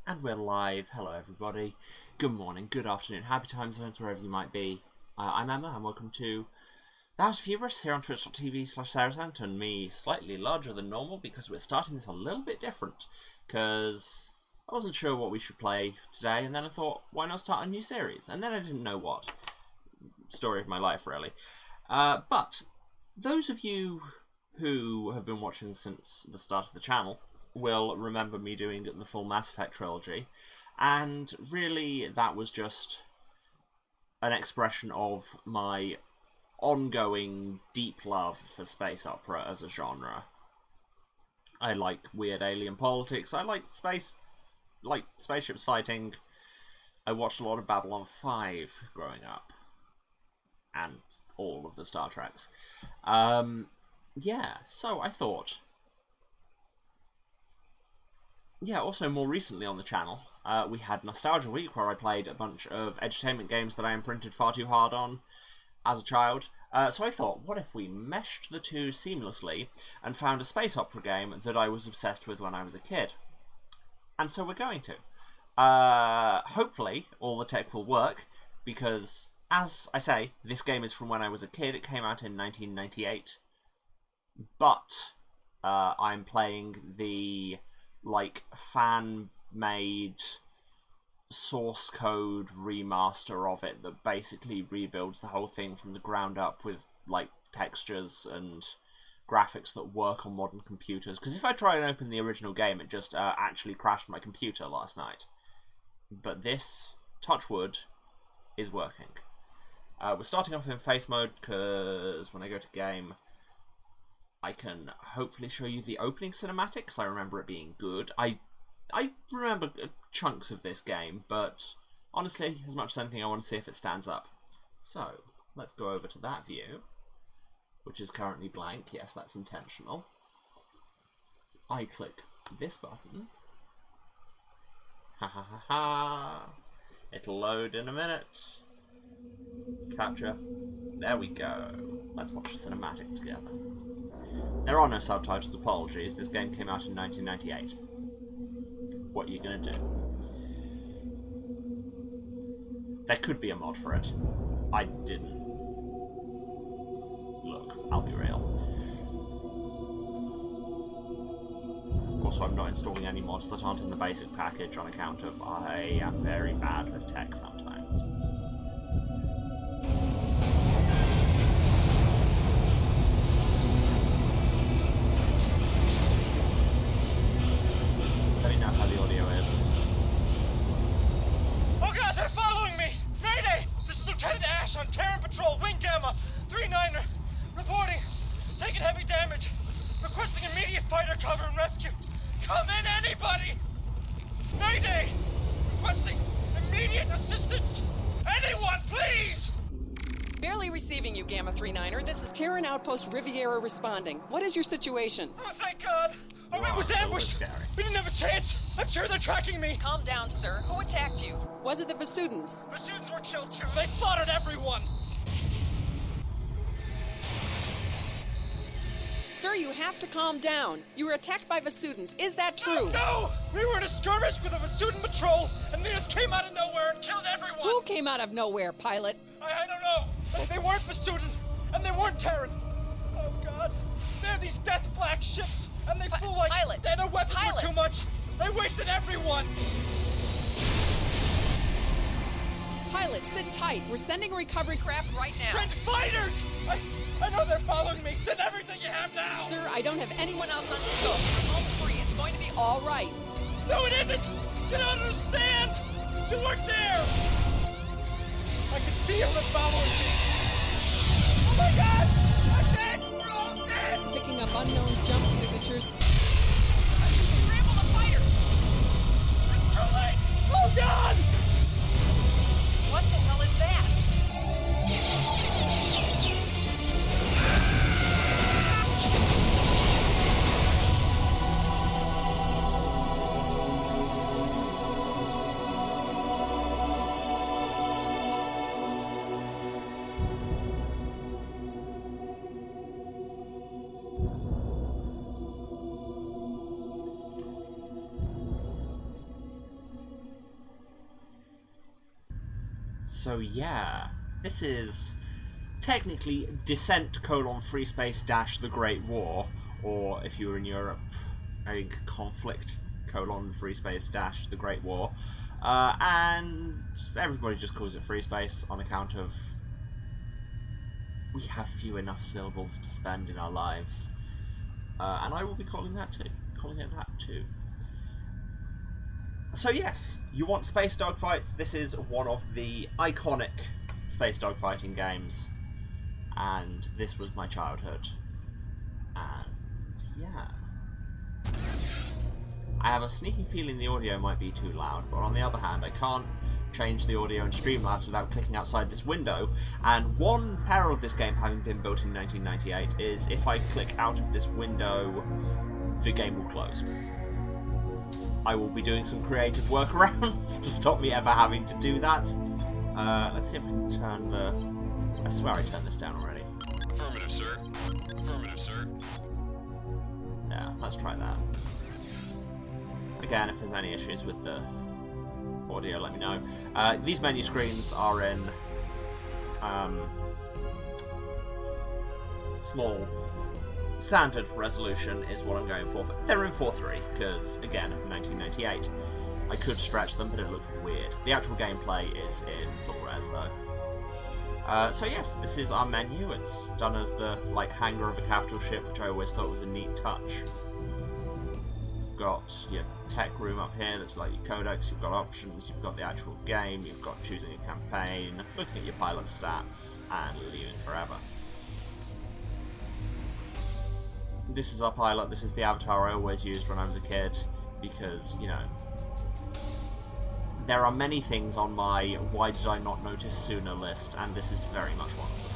And we're live. Hello everybody. Good morning, good afternoon, happy time zones wherever you might be. I'm Emma and welcome to The House of Hubris here on twitch.tv/SarahSanton. Me slightly larger than normal because we're starting this a little bit different. Because I wasn't sure what we should play today and then I thought, why not start a new series? And then I didn't know what. Story of my life, really. But those of you who have been watching since the start of the channel will remember me doing the full Mass Effect trilogy, and really that was just an expression of my ongoing deep love for space opera as a genre. I like weird alien politics, I like spaceships fighting. I watched a lot of Babylon 5 growing up, and all of the Star Treks. Yeah, so I thought... Yeah, also more recently on the channel, we had Nostalgia Week, where I played a bunch of edutainment games that I imprinted far too hard on as a child. So I thought, what if we meshed the two seamlessly and found a space opera game that I was obsessed with when I was a kid? And so we're going to. Hopefully, all the tech will work, because, as I say, this game is from when I was a kid. It came out in 1998. But I'm playing the fan-made source code remaster of it that basically rebuilds the whole thing from the ground up with textures and graphics that work on modern computers. Because if I try and open the original game, it just actually crashed my computer last night. But this, touch wood, is working. We're starting off in face mode because when I go to game, I can hopefully show you the opening cinematic, because I remember it being good. I remember chunks of this game, but honestly, as much as anything, I want to see if it stands up. So, let's go over to that view, which is currently blank. Yes, that's intentional. I click this button. Ha ha ha ha. It'll load in a minute. Capture. There we go. Let's watch the cinematic together. There are no subtitles, apologies. This game came out in 1998. What are you gonna do? There could be a mod for it. I didn't. Look, I'll be real. Also, I'm not installing any mods that aren't in the basic package on account of I am very bad with tech sometimes. Let me know how the audio is. Oh god, they're following me! Mayday! This is Lieutenant Ash on Terran Patrol, Wing Gamma 39, reporting. Taking heavy damage. Requesting immediate fighter cover and rescue. Come in, anybody! Mayday! Requesting immediate assistance! Anyone, please! Barely receiving you, Gamma 39er. This is Terran Outpost Riviera responding. What is your situation? Oh, thank God! Oh, it was ambushed! We didn't have a chance! I'm sure they're tracking me! Calm down, sir. Who attacked you? Was it the Vasudans? The students were killed too! They slaughtered everyone! Sir, you have to calm down. You were attacked by Vasudans. Is that true? No! We were in a skirmish with a Vasudan patrol, and they just came out of nowhere and killed everyone! Who came out of nowhere, pilot? I don't know! They weren't Vasudans, and they weren't Terran! Oh God! They're these death black ships, and they flew like... Pilot! Their weapons Pilot! were too much! They wasted everyone! Pilot, sit tight. We're sending a recovery craft right now. Send fighters! I know they're following me! Send everything you have now! Sir, I don't have anyone else on scope. You're home free. It's going to be all right. No, it isn't! You don't understand! You weren't there! I can feel them following me! Oh my God! I'm dead! We're all dead! Picking up unknown jump signatures. Scramble the fighters! It's too late! Oh God! What the hell is that? So yeah, this is technically Descent: FreeSpace - The Great War, or if you were in Europe, I think Conflict: FreeSpace - The Great War, and everybody just calls it FreeSpace on account of we have few enough syllables to spend in our lives, and I will be calling it that too. So yes, you want space dogfights? This is one of the iconic space dogfighting games, and this was my childhood. And yeah, I have a sneaking feeling the audio might be too loud, but on the other hand, I can't change the audio in Streamlabs without clicking outside this window, and one peril of this game having been built in 1998 is if I click out of this window, the game will close. I will be doing some creative workarounds to stop me ever having to do that. Let's see if I can turn the... I swear I turned this down already. Affirmative, sir. Affirmative, sir. Yeah, let's try that. Again, if there's any issues with the audio, let me know. These menu screens are in small standard resolution is what I'm going for. They're in 4:3 because, again, 1998. I could stretch them, but it looks weird. The actual gameplay is in full res though. So yes, this is our menu. It's done as the hangar of a capital ship, which I always thought was a neat touch. You've got your tech room up here that's like your codex, you've got options, you've got the actual game, you've got choosing a campaign, looking at your pilot stats, and leaving forever. This is our pilot, this is the avatar I always used when I was a kid, because, you know, there are many things on my why did I not notice sooner list, and this is very much one of them.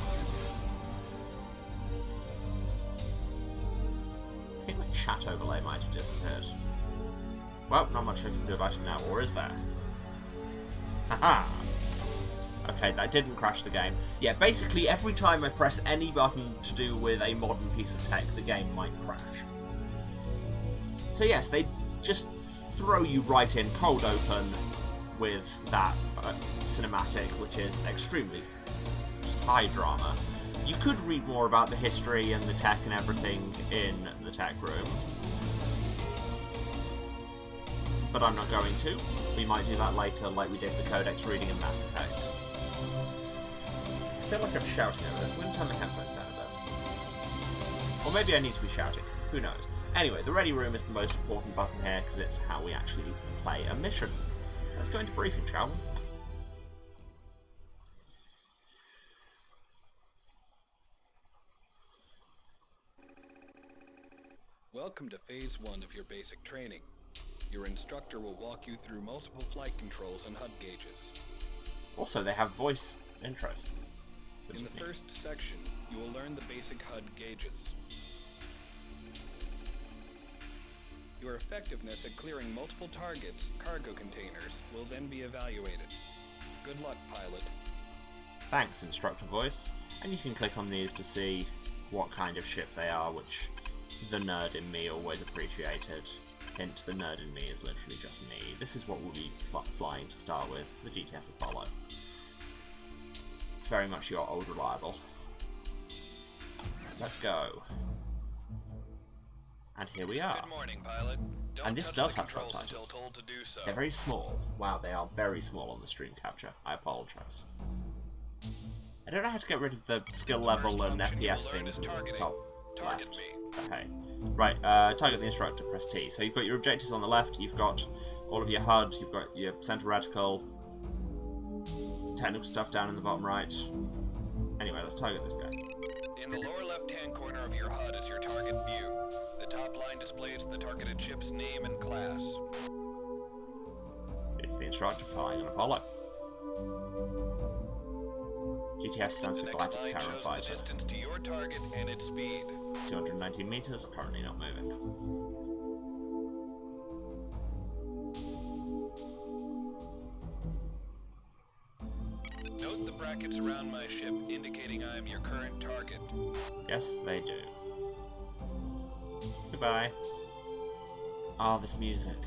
I think my chat overlay might have disappeared. Well, not much I can do about it now, or is there? Haha! Okay, that didn't crash the game. Yeah, basically every time I press any button to do with a modern piece of tech, the game might crash. So yes, they just throw you right in cold open with that cinematic, which is extremely just high drama. You could read more about the history and the tech and everything in the tech room, but I'm not going to. We might do that later, like we did the codex reading in Mass Effect. I feel like I'm shouting over this. I'm going to turn the headphones down a bit. Or maybe I need to be shouting. Who knows? Anyway, the ready room is the most important button here because it's how we actually play a mission. Let's go into briefing, shall we? Welcome to Phase 1 of your basic training. Your instructor will walk you through multiple flight controls and HUD gauges. Also, they have voice intros. In the first section, you will learn the basic HUD gauges. Your effectiveness at clearing multiple targets, cargo containers, will then be evaluated. Good luck, pilot. Thanks, instructor voice. And you can click on these to see what kind of ship they are, which the nerd in me always appreciated. Hint, the nerd in me is literally just me. This is what we'll be flying to start with, the GTF Apollo. It's very much your old reliable. Let's go. And here we are. Good morning, pilot. And this does have subtitles. They're very small. Wow, they are very small on the stream capture. I apologise. I don't know how to get rid of the skill level and FPS things in the top left. Okay. Right, target the instructor, press T. So you've got your objectives on the left, you've got all of your HUD, you've got your central reticle, technical stuff down in the bottom right. Anyway, let's target this guy. In the lower left-hand corner of your HUD is your target view. The top line displays the targeted ship's name and class. It's the instructor flying an Apollo. GTF stands for Galactic Terror Fighter. The distance to your target and its speed. 219 meters, currently not moving. Note the brackets around my ship indicating I am your current target. Yes, they do. Goodbye. Ah, this music.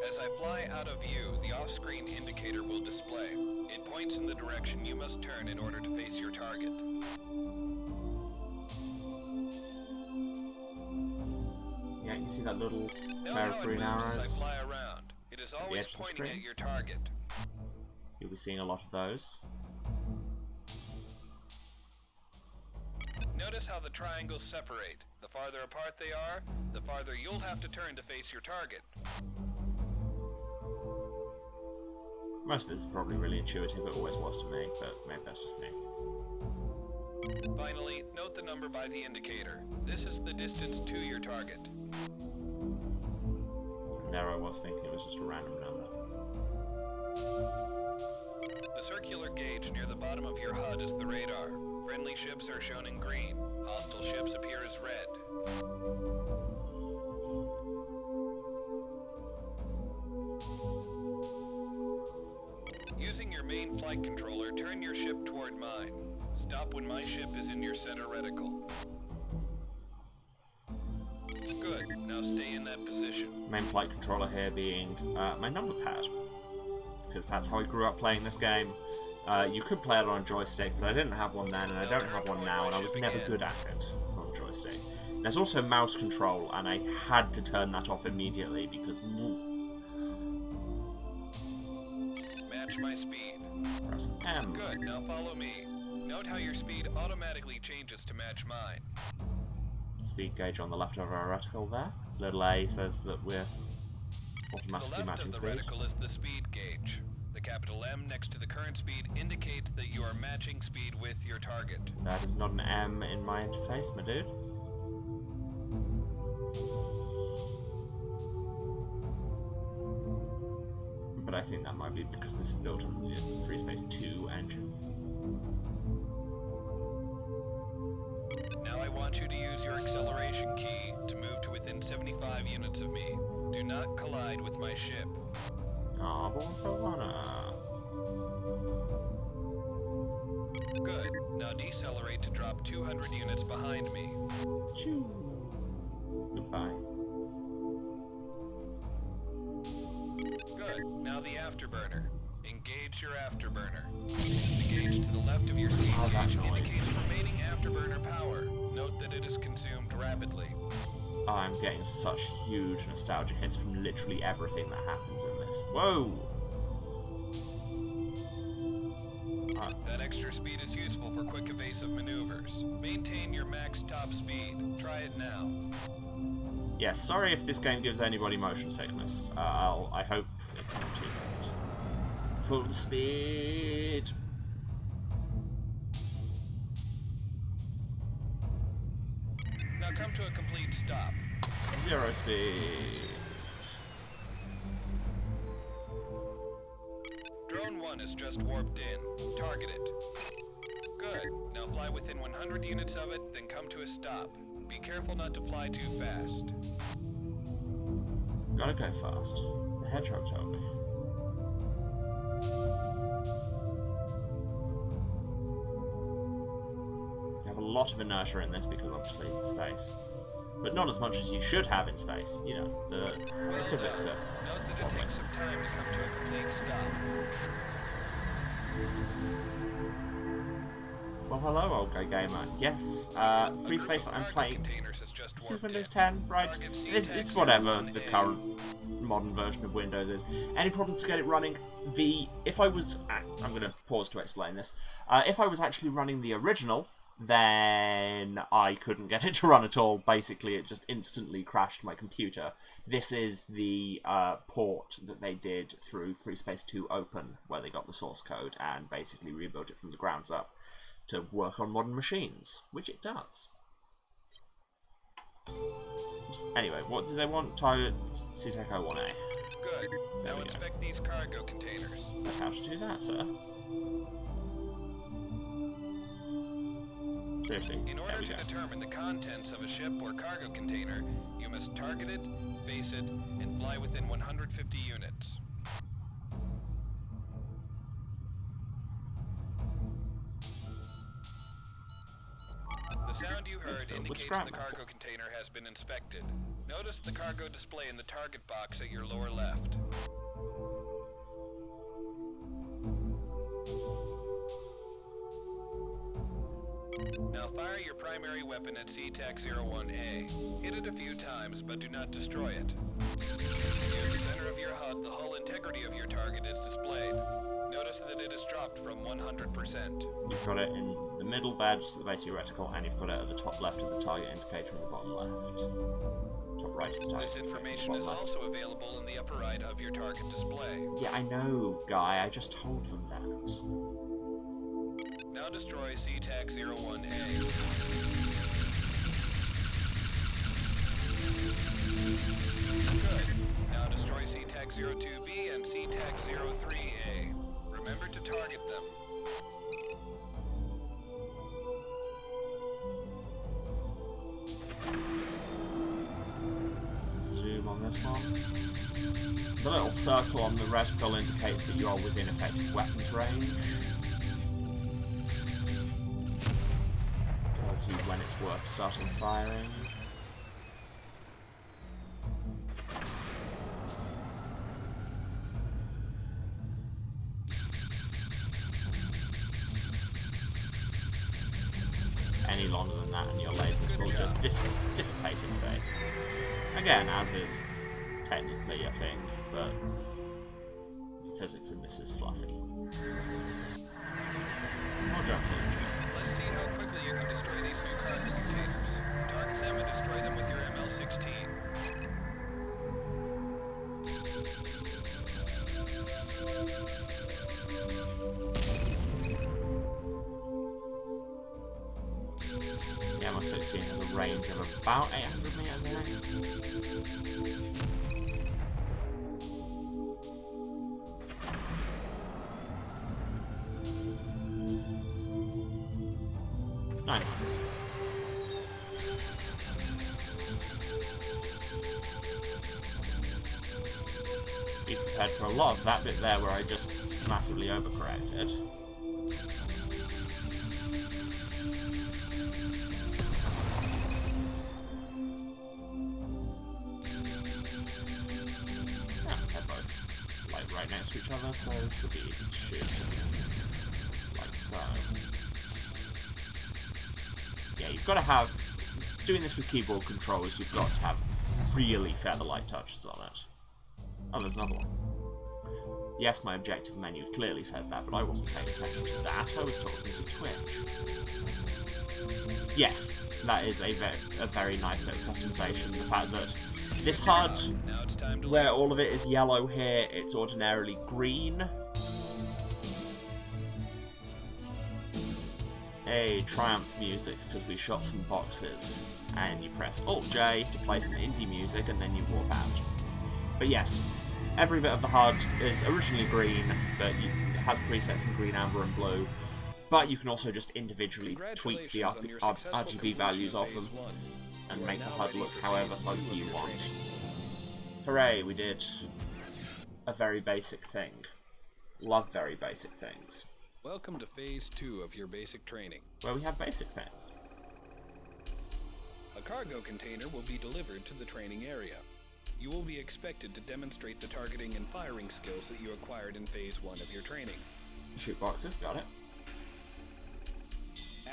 As I fly out of view, the off-screen indicator will display. It points in the direction you must turn in order to face your target. Yeah, you see that little Note pair how of it green moves arrows? as I fly around. It is always edge of the pointing screen. at your target. You'll be seeing a lot of those. Notice how the triangles separate. The farther apart they are, the farther you'll have to turn to face your target. Most of this is probably really intuitive, it always was to me, but maybe that's just me. Finally, note the number by the indicator. This is the distance to your target. And there I was thinking it was just a random number. The circular gauge near the bottom of your HUD is the radar. Friendly ships are shown in green. Hostile ships appear as red. Using your main flight controller, turn your ship toward mine. Stop when my ship is in your center reticle. Good. Now stay in that position. Main flight controller here being my number pad, because that's how I grew up playing this game. You could play it on a joystick, but I didn't have one then, and I don't have one now, and I was never good at it on a joystick. There's also mouse control, and I had to turn that off immediately, because... Match my speed. Press M. Good. Now follow me. Note how your speed automatically changes to match mine. Speed gauge on the left of our reticle there. Little A says that we're To automatically the left matching of the speed. reticle is the speed gauge. The capital M next to the current speed indicates that you are matching speed with your target. That is not an M in my interface, my dude. But I think that might be because this is built on the FreeSpace 2 engine. Now I want you to use your acceleration key to move to within 75 units of me. Do not collide with my ship. Aw, but what if I wanna? Good. Now decelerate to drop 200 units behind me. Choo. Goodbye. Good. Now the afterburner. Engage your afterburner. The gauge to the left of your seat Oh, that indicates noise. remaining afterburner power. Note that it is consumed rapidly. I'm getting such huge nostalgia hits from literally everything that happens in this. Whoa! That extra speed is useful for quick evasive maneuvers. Maintain your max top speed. Try it now. Yes, sorry if this game gives anybody motion sickness. I hope it won't too much. Full speed! Now come to a complete stop. Zero speed. Drone 1 is just warped in. Target it. Good. Now fly within 100 units of it, then come to a stop. Be careful not to fly too fast. Gotta go fast. The hedgehog told me. You have a lot of inertia in this because obviously space. But not as much as you should have in space. You know, the physics are Note that it takes some time to come to a complete stop. Well, hello, old guy gamer. Yes, FreeSpace I'm playing. This is Windows 10, right? It's whatever the current modern version of Windows is. Any problem to get it running? If I was... I'm going to pause to explain this. If I was actually running the original, then I couldn't get it to run at all. Basically, it just instantly crashed my computer. This is the port that they did through FreeSpace 2 Open, where they got the source code and basically rebuilt it from the grounds up to work on modern machines, which it does. Anyway, what do they want? Target CTEC 01A. Good. There Now we go. inspect these cargo containers. But how to do that, sir? Seriously, In there order we to go. determine the contents of a ship or cargo container, you must target it, face it, and fly within 150 units. The sound you heard It's filled with indicates scrap the metal. cargo container has been inspected. Notice the cargo display in the target box at your lower left. Now fire your primary weapon at CTAC-01A. Hit it a few times, but do not destroy it. Near the center of your HUD, the hull integrity of your target is displayed. Notice that it is dropped from 100%. You've got it in the middle there, just at the base of your reticle, and you've got it at the top left of the target indicator and the bottom left. Top right of the target This indicator information and is the bottom left. also available in the upper right of your target display. Yeah, I know, Guy. I just told them that. Now destroy CTAC-01A. Good. Now destroy CTAC-02B and CTAC-03A. Remember to target them. Zoom on this one. The little circle on the reticle indicates that you are within effective weapons range. Tells you when it's worth starting firing. Any longer than that and your lasers will just dissipate in space. Again, as is technically a thing, but the physics in this is fluffy. More jumps in Let's see how quickly you can destroy these new cargo containers. Target them and destroy them with your ML-16. Yeah, my 16 has a range of about 800 meters, I think. Be prepared for a lot of that bit there where I just massively overcorrected. Yeah, they're both like right next to each other, so it should be easy to shoot. Like so. Yeah, you've got to have, doing this with keyboard controls, you've got to have really feather-light touches on it. Oh, there's another one. Yes, my objective menu clearly said that, but I wasn't paying attention to that. I was talking to Twitch. Yes, that is a very nice bit of customization. The fact that this HUD, where all of it is yellow here, it's ordinarily green. Hey, Triumph music, because we shot some boxes. And you press Alt-J to play some indie music, and then you warp out. But yes, every bit of the HUD is originally green, but it has presets in green, amber, and blue. But you can also just individually tweak the RGB values of them and make the HUD look however funky you want. Hooray, we did a very basic thing. Love very basic things. Welcome to Phase 2 of your basic training. Where we have basic things. A cargo container will be delivered to the training area. You will be expected to demonstrate the targeting and firing skills that you acquired in Phase 1 of your training. Shoot boxes, got it.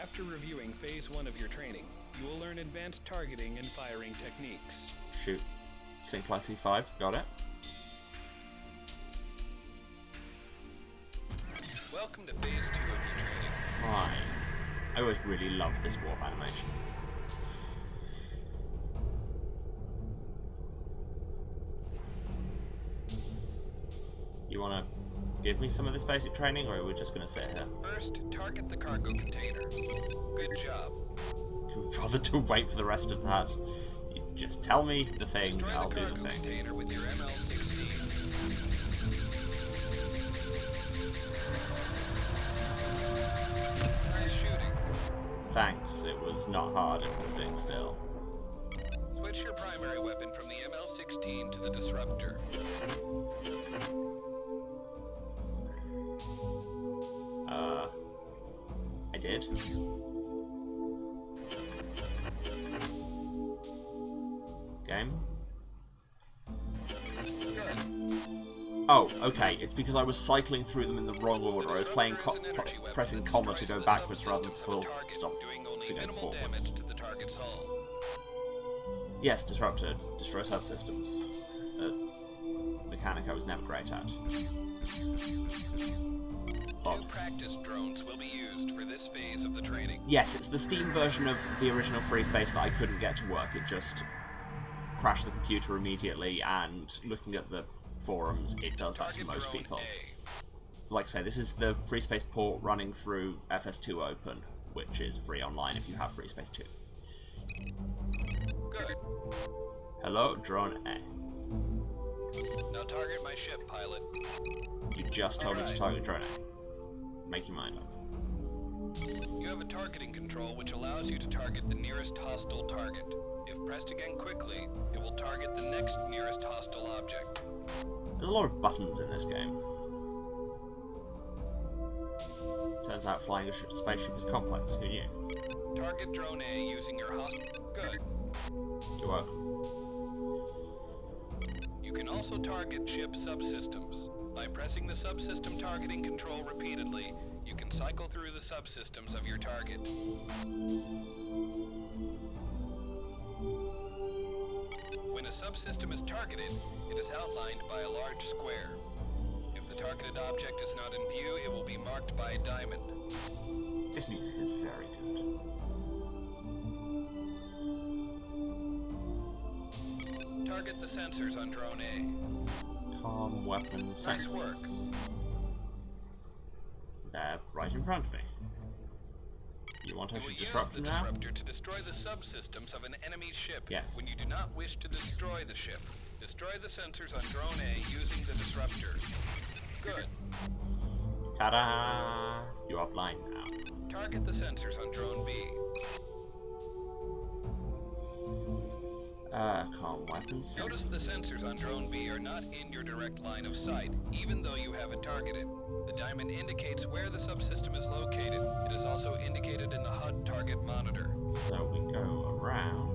After reviewing Phase 1 of your training, you will learn advanced targeting and firing techniques. Shoot Sinclair C5s, got it. Welcome to Phase 2 of your training. Fine. I always really love this warp animation. You wanna give me some of this basic training, or are we just gonna sit here? First, target the cargo container. Good job. Rather to wait for the rest of that. You just tell me the thing, Destroy I'll the do cargo the thing. container with your ML-16. Nice shooting. Thanks, it was not hard, it was sitting still. Switch your primary weapon from the ML-16 to the disruptor. I did. Game? Good. Oh, okay. It's because I was cycling through them in the wrong order. I was playing pressing comma to go backwards rather than full stop to go forwards. Yes, disruptor. Destroy subsystems. Mechanic I was never great at. Two practice drones will be used for this phase of the training. Yes, it's the Steam version of the original FreeSpace that I couldn't get to work. It just crashed the computer immediately, and looking at the forums, it does that to most people. Like I say, this is the FreeSpace port running through FS2 Open, which is free online if you have FreeSpace 2. Good. Hello, Drone A. Now target my ship, pilot. You just told me to target Drone A. Make your mind up. You have a targeting control which allows you to target the nearest hostile target. If pressed again quickly, it will target the next nearest hostile object. There's a lot of buttons in this game. Turns out flying a spaceship is complex. Who knew? Target Drone A using your hostile... Good. You're welcome. You can also target ship subsystems. By pressing the subsystem targeting control repeatedly, you can cycle through the subsystems of your target. When a subsystem is targeted, it is outlined by a large square. If the targeted object is not in view, it will be marked by a diamond. This music is very good. Target the sensors on Drone A. Calm weapon sensors. They're right in front of me. You want I should disrupt them now? Disruptor to destroy the subsystems of an enemy ship. Yes. When you do not wish to destroy the ship, destroy the sensors on Drone A using the disruptor. Good. Ta-da! You're offline now. Target the sensors on Drone B. Calm weapon sensors. Notice the sensors on Drone B are not in your direct line of sight, even though you have it targeted. The diamond indicates where the subsystem is located. It is also indicated in the HUD target monitor. So we go around.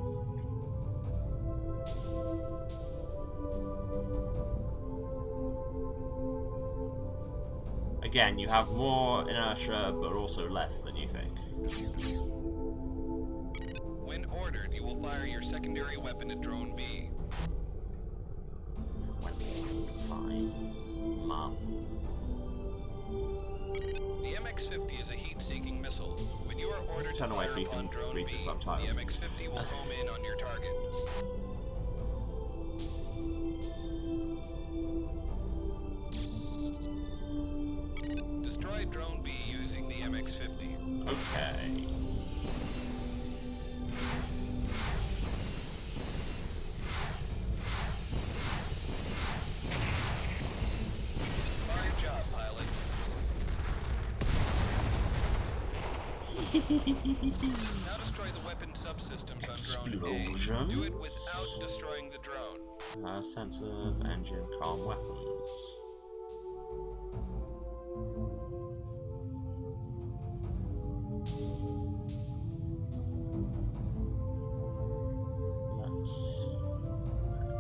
Again, you have more inertia, but also less than you think. When ordered, you will fire your secondary weapon at Drone B. Fine. Mom. The MX-50 is a heat-seeking missile. When you are ordered Turn to away fire so you upon can Drone read B, the subtitles. the MX-50 will home in on your target. Destroy Drone B using the MX-50. Okay. Fine job, pilot. Now destroy the weapon subsystems on Drone A. Explosion. Do it without destroying the drone. Sensors, engine, calm weapons. Let's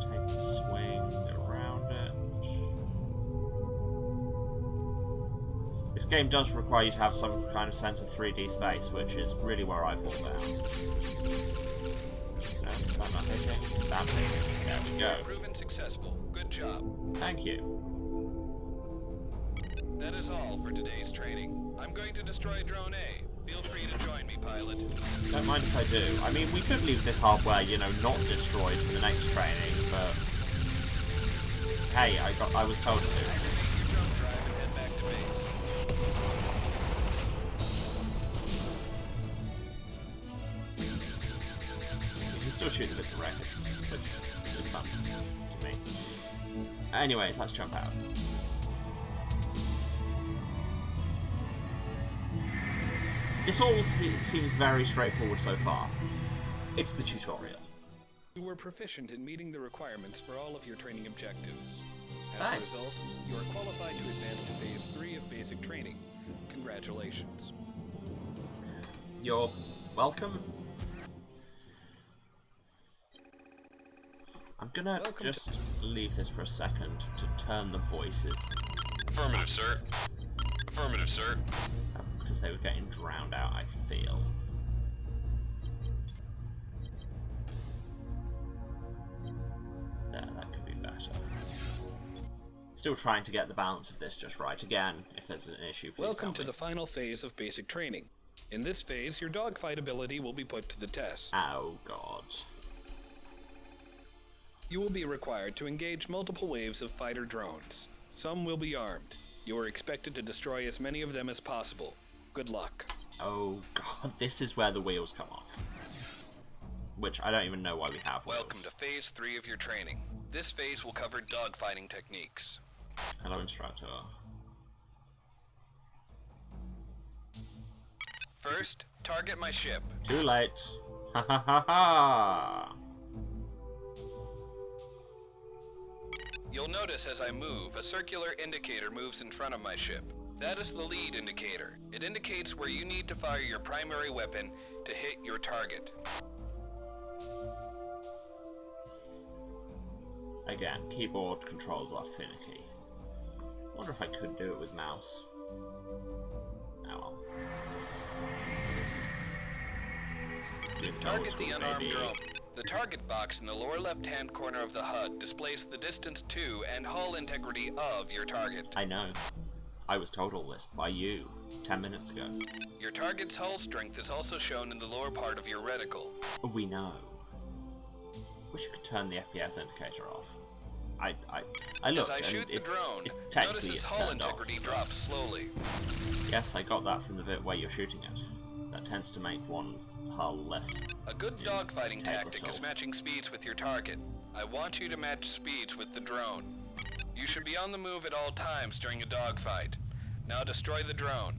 take a swing around it. This game does require you to have some kind of sense of 3D space, which is really where I fall down. No, is that not hitting? That's hitting. There we go. Proven successful. Good job. Thank you. That is all for today's training. I'm going to destroy Drone A. Feel free to join me, pilot. Don't mind if I do. I mean, we could leave this hardware, you know, not destroyed for the next training, but... Hey, I was told to. Activate your jump drive and head back to base. You can still shoot the bits of wreckage, which is fun to me. Anyway, let's jump out. This all seems very straightforward so far. It's the tutorial. You were proficient in meeting the requirements for all of your training objectives. As Thanks. a result, you are qualified to advance to Phase 3 of basic training. Congratulations. You're welcome. I'm gonna Welcome just leave this for a second to turn the voices, Affirmative, sir. Affirmative, sir. because they were getting drowned out, I feel. There, that could be better. Still trying to get the balance of this just right. Again, if there's an issue, please Welcome to tell me. the final phase of basic training. In this phase, your dogfight ability will be put to the test. Oh, God. You will be required to engage multiple waves of fighter drones. Some will be armed. You are expected to destroy as many of them as possible. Good luck. Oh, God. This is where the wheels come off. Which I don't even know why we have wheels. Welcome to phase 3 of your training. This phase will cover dogfighting techniques. Hello, instructor. First, target my ship. Too late. Ha ha ha ha. You'll notice as I move, a circular indicator moves in front of my ship. That is the lead indicator. It indicates where you need to fire your primary weapon to hit your target. Again, keyboard controls are finicky. I wonder if I could do it with mouse. Oh well. Target the unarmed drone. The target box in the lower left-hand corner of the HUD displays the distance to and hull integrity of your target. I know. I was told all this by you 10 minutes ago. Your target's hull strength is also shown in the lower part of your reticle. We know. Wish you could turn the FPS indicator off. I looked As I and shoot the it's drone, technically notice its it's hull turned off. integrity drops slowly. Yes, I got that from the bit where you're shooting it. That tends to make one hull less. A good dogfighting tactic integral. is matching speeds with your target. I want you to match speeds with the drone. You should be on the move at all times during a dogfight. Now destroy the drone.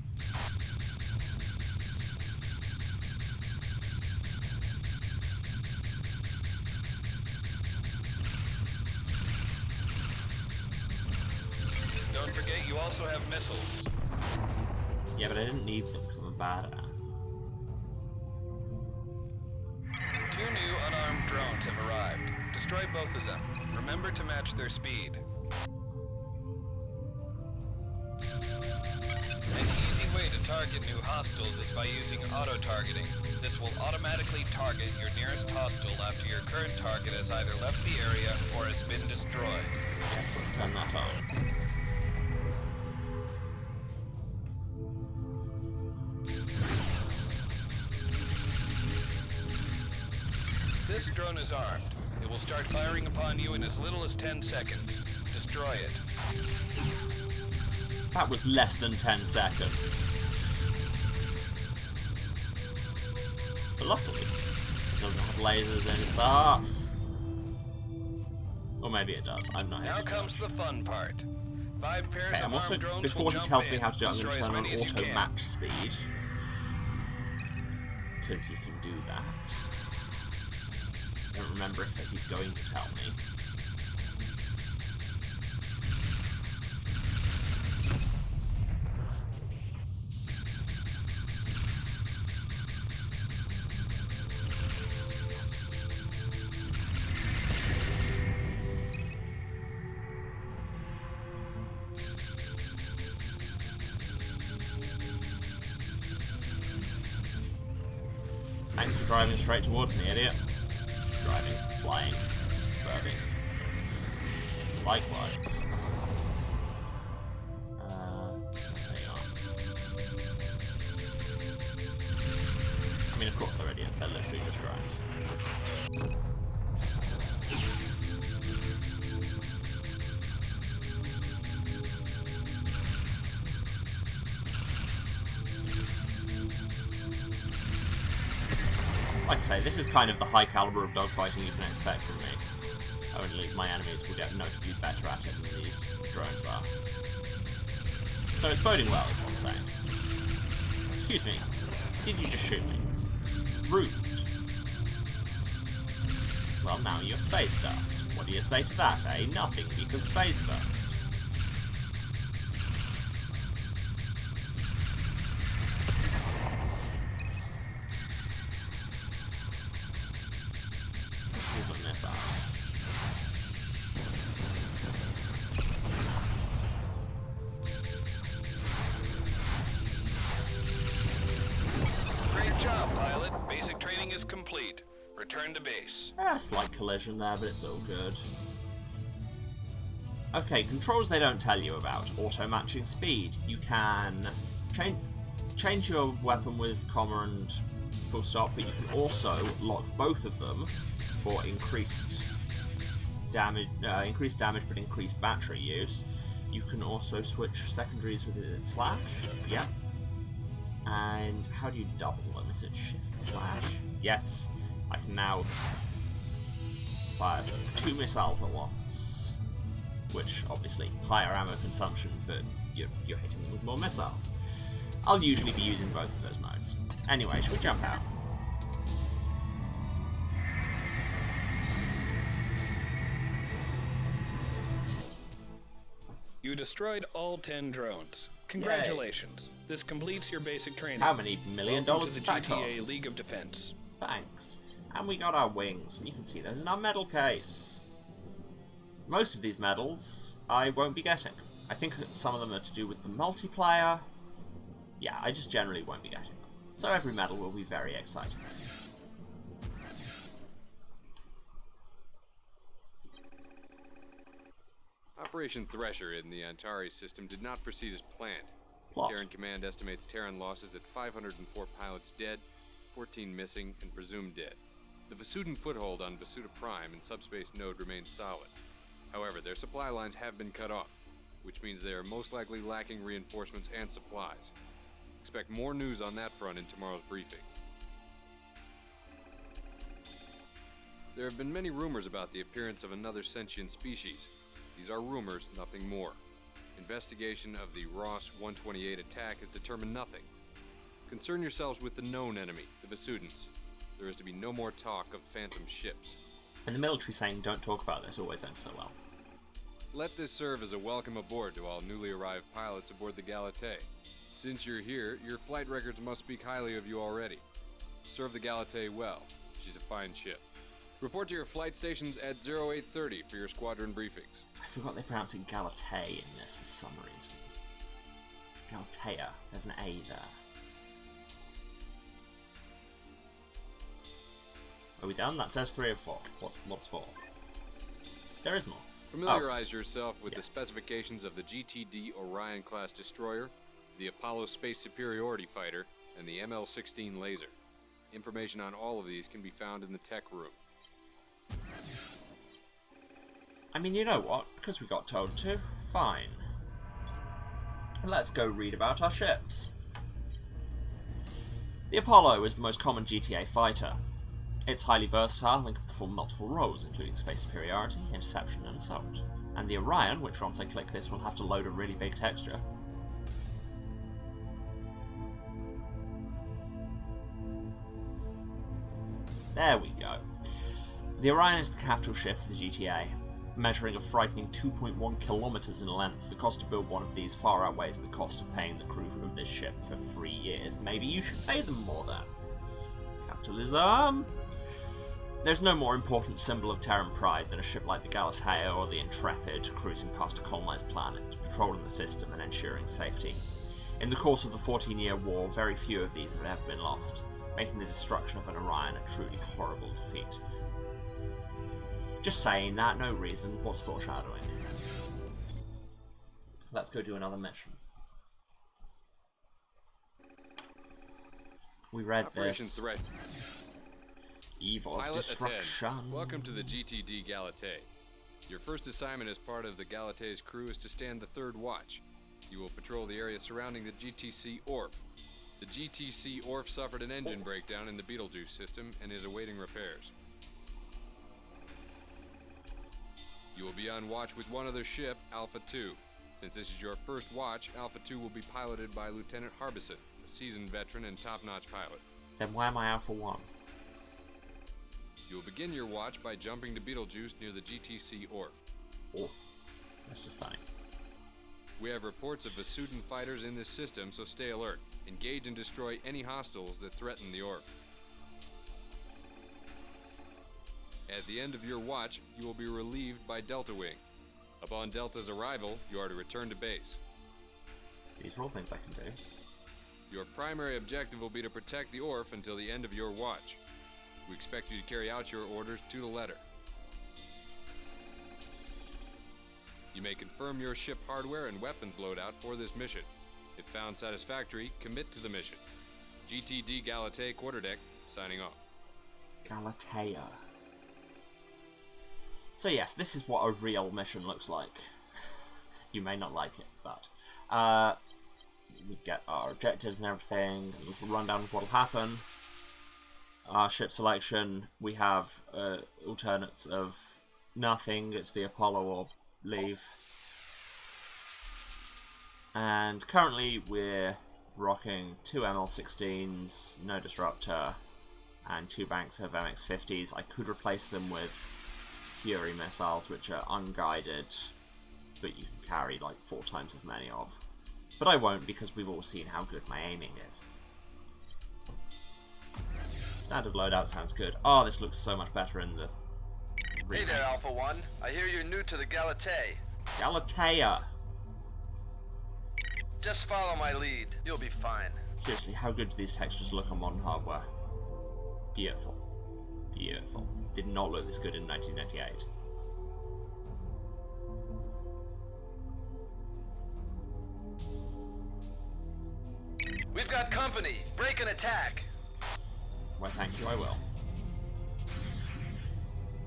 Don't forget you also have missiles. Yeah, but I didn't need them because I'm a badass. 2 new unarmed drones have arrived. Destroy both of them. Remember to match their speed. An easy way to target new hostiles is by using auto-targeting. This will automatically target your nearest hostile after your current target has either left the area or has been destroyed. Yes, let's turn that on. This drone is armed. It will start firing upon you in as little as 10 seconds. Destroy it. That was less than 10 seconds. But luckily, it doesn't have lasers in its arse. Or maybe it does. I'm not Now here to comes judge. the fun part. 5 pairs Okay, of I'm also, armed drones before will he jump tells me in. how to do it, I'm going to Destroy turn as on many as you auto can. match speed. Because you can do that. I don't remember if he's going to tell me. Thanks for driving straight towards me, idiot. Driving, flying, driving. Likewise. There you are. I mean, of course they're idiots, they're literally just drones. Like I say, this is kind of the high caliber of dogfighting you can expect from me. Only my enemies will get notably better at it than these drones are. So it's boding well, is what I'm saying. Excuse me, did you just shoot me? Rude. Well, now you're space dust. What do you say to that, eh? Nothing, because space dust. Shoot them this ass. Return to base. A slight collision there, but it's all good. Okay, controls they don't tell you about. Auto-matching speed. You can change your weapon with comma and full stop, but you can also lock both of them for increased damage but increased battery use. You can also switch secondaries with it slash. Yeah. And how do you double them? Is it shift slash? Yes. I can now fire 2 missiles at once, which obviously higher ammo consumption, but you're hitting them with more missiles. I'll usually be using both of those modes. Anyway, should we jump out? You destroyed all 10 drones. Congratulations. This completes your basic training. How many $1 million Welcome to did the that GTA cost? League of Defense. Thanks. And we got our wings, and you can see those in our medal case. Most of these medals I won't be getting. I think some of them are to do with the multiplayer. Yeah, I just generally won't be getting them. So every medal will be very exciting. Operation Thresher in the Antari system did not proceed as planned. Plot. Terran Command estimates Terran losses at 504 pilots dead, 14 missing, and presumed dead. The Vasudan foothold on Vasuda Prime and subspace node remains solid. However, their supply lines have been cut off, which means they are most likely lacking reinforcements and supplies. Expect more news on that front in tomorrow's briefing. There have been many rumors about the appearance of another sentient species. These are rumors, nothing more. Investigation of the Ross 128 attack has determined nothing. Concern yourselves with the known enemy, the Vasudans. There is to be no more talk of phantom ships. And the military saying don't talk about this always ends so well. Let this serve as a welcome aboard to all newly arrived pilots aboard the Galatée. Since you're here, your flight records must speak highly of you already. Serve the Galatée well. She's a fine ship. Report to your flight stations at 0830 for your squadron briefings. I forgot they pronounce it Galatée in this for some reason. Galatea. There's an A there. Are we done? That says 3 of 4. What's 4? There is more. Familiarize yourself with Yeah. the specifications of the GTD Orion-class destroyer, the Apollo Space Superiority Fighter, and the ML-16 laser. Information on all of these can be found in the tech room. I mean, you know what? Because we got told to. Fine. Let's go read about our ships. The Apollo is the most common GTA fighter. It's highly versatile and can perform multiple roles, including space superiority, interception, and assault. And the Orion, which once I click this will have to load a really big texture. There we go. The Orion is the capital ship of the GTA. Measuring a frightening 2.1 kilometers in length, the cost to build one of these far outweighs the cost of paying the crew of this ship for 3 years. Maybe you should pay them more then. Capitalism! There's no more important symbol of Terran pride than a ship like the Galateo or the Intrepid cruising past a colonized planet, patrolling the system and ensuring safety. In the course of the 14-year war, very few of these have ever been lost, making the destruction of an Orion a truly horrible defeat. Just saying that, no reason. What's foreshadowing? Let's go do another mission. We read Operation this. Threat. Eve of Pilot Destruction. attend. Welcome to the GTD Galatée. Your first assignment as part of the Galatée's crew is to stand the third watch. You will patrol the area surrounding the GTC Orf. The GTC Orf suffered an engine breakdown in the Betelgeuse system and is awaiting repairs. You will be on watch with one other ship, Alpha 2. Since this is your first watch, Alpha 2 will be piloted by Lieutenant Harbison, a seasoned veteran and top-notch pilot. Then why am I Alpha 1? You will begin your watch by jumping to Betelgeuse near the GTC Orf. Orf. That's just funny. We have reports of Vasudan fighters in this system, so stay alert. Engage and destroy any hostiles that threaten the Orf. At the end of your watch, you will be relieved by Delta Wing. Upon Delta's arrival, you are to return to base. These are all things I can do. Your primary objective will be to protect the Orf until the end of your watch. We expect you to carry out your orders to the letter. You may confirm your ship hardware and weapons loadout for this mission. If found satisfactory, commit to the mission. GTD Galatei Quarterdeck, signing off. Galatea. So yes, this is what a real mission looks like. You may not like it, but we get our objectives and everything, a little rundown of what'll happen. Our ship selection, we have alternates of nothing, it's the Apollo or leave. And currently we're rocking 2 ML16s, no disruptor, and 2 banks of MX50s. I could replace them with Fury missiles, which are unguided, but you can carry like 4 times as many of. But I won't, because we've all seen how good my aiming is. Standard loadout sounds good. Oh, this looks so much better in the remake. Hey there, Alpha 1. I hear you're new to the Galatei. Galatea! Just follow my lead. You'll be fine. Seriously, how good do these textures look on modern hardware? Beautiful. Beautiful. Did not look this good in 1998. We've got company. Break and attack. Why, thank you, I will.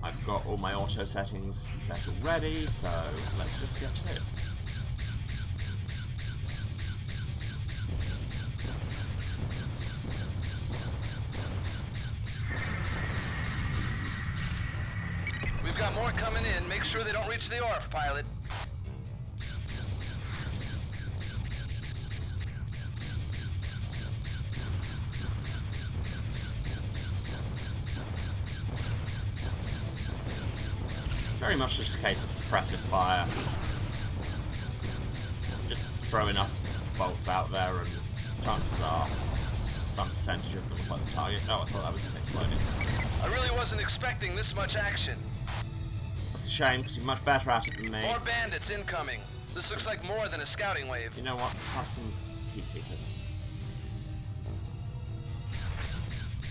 I've got all my auto settings set already, so let's just get to it. We've got more coming in. Make sure they don't reach the ORF, pilot. It's very much just a case of suppressive fire. Just throw enough bolts out there and chances are some percentage of them will hit the target. Oh, I thought that was it exploding. I really wasn't expecting this much action. That's a shame, because you're much better at it than me. More bandits incoming. This looks like more than a scouting wave. You know what? Have some heat seekers.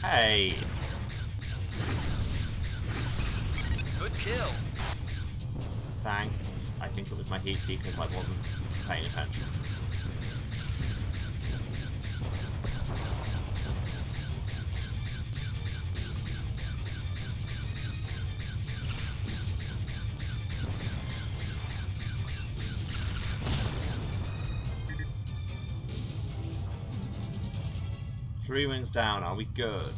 Hey! Good kill. Thanks. I think it was my heat seekers, I wasn't paying attention. Three wings down, are we good?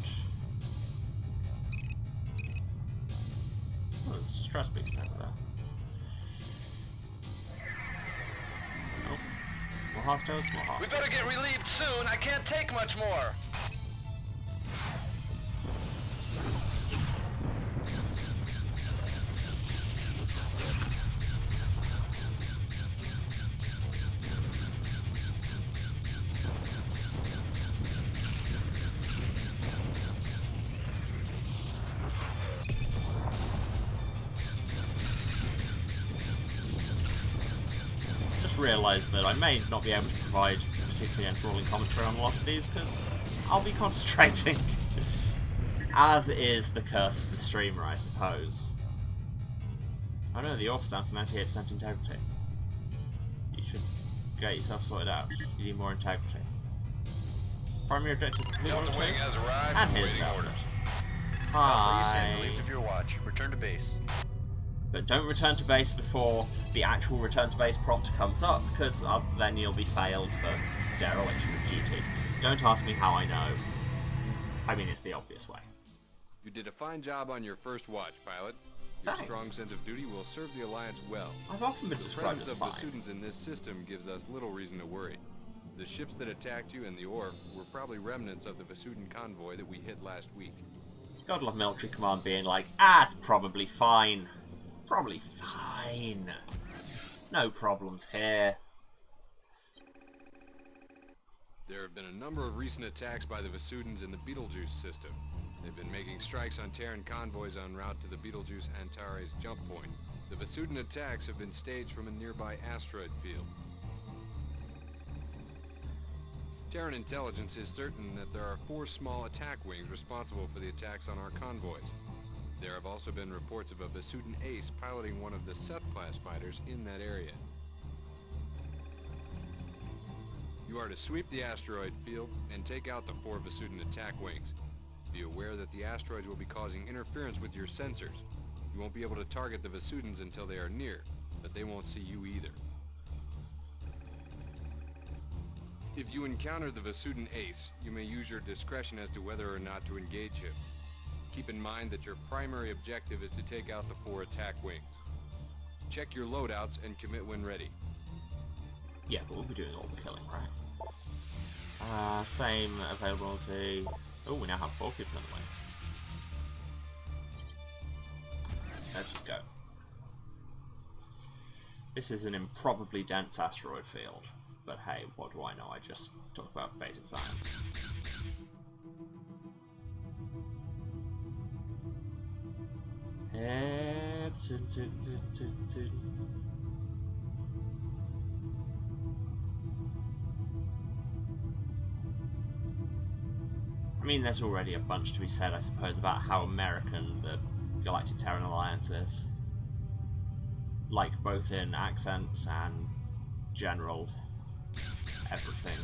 Oh, there's a distress beacon over there. Nope. More hostiles, more hostiles. We better get relieved soon. I can't take much more. Realised that I may not be able to provide particularly enthralling commentary on a lot of these because I'll be concentrating. As is the curse of the streamer, I suppose. Oh no, the ORF's down to 98% integrity. You should get yourself sorted out. You need more integrity. Primary objective complete. Delta wing has arrived. And here's Waiting Delta. orders. Hi. Relieved of your watch. Return to base. But don't return to base before the actual return to base prompt comes up, because then you'll be failed for dereliction of duty. Don't ask me how I know. I mean, it's the obvious way. You did a fine job on your first watch, pilot. Thanks. Your strong sense of duty will serve the Alliance well. I've often been The described presence as of fine. Vasudans in this system gives us little reason to worry. The ships that attacked you and the ORF were probably remnants of the Vasudan convoy that we hit last week. God love military command being like, it's probably fine. It's probably fine. No problems here. There have been a number of recent attacks by the Vasudans in the Betelgeuse system. They've been making strikes on Terran convoys en route to the Betelgeuse Antares jump point. The Vasudan attacks have been staged from a nearby asteroid field. Terran intelligence is certain that there are 4 small attack wings responsible for the attacks on our convoys. There have also been reports of a Vasudan ace piloting one of the Seth-class fighters in that area. You are to sweep the asteroid field and take out the 4 Vasudan attack wings. Be aware that the asteroids will be causing interference with your sensors. You won't be able to target the Vasudans until they are near, but they won't see you either. If you encounter the Vasudan ace, you may use your discretion as to whether or not to engage him. Keep in mind that your primary objective is to take out the 4 attack wings. Check your loadouts and commit when ready. Yeah, but we'll be doing all the killing, right? Same availability. Oh, we now have 4 people in the way. Let's just go. This is an improbably dense asteroid field. But hey, what do I know? I just talk about basic science. I mean, there's already a bunch to be said, I suppose, about how American the Galactic Terran Alliance is. Like, both in accent and general everything.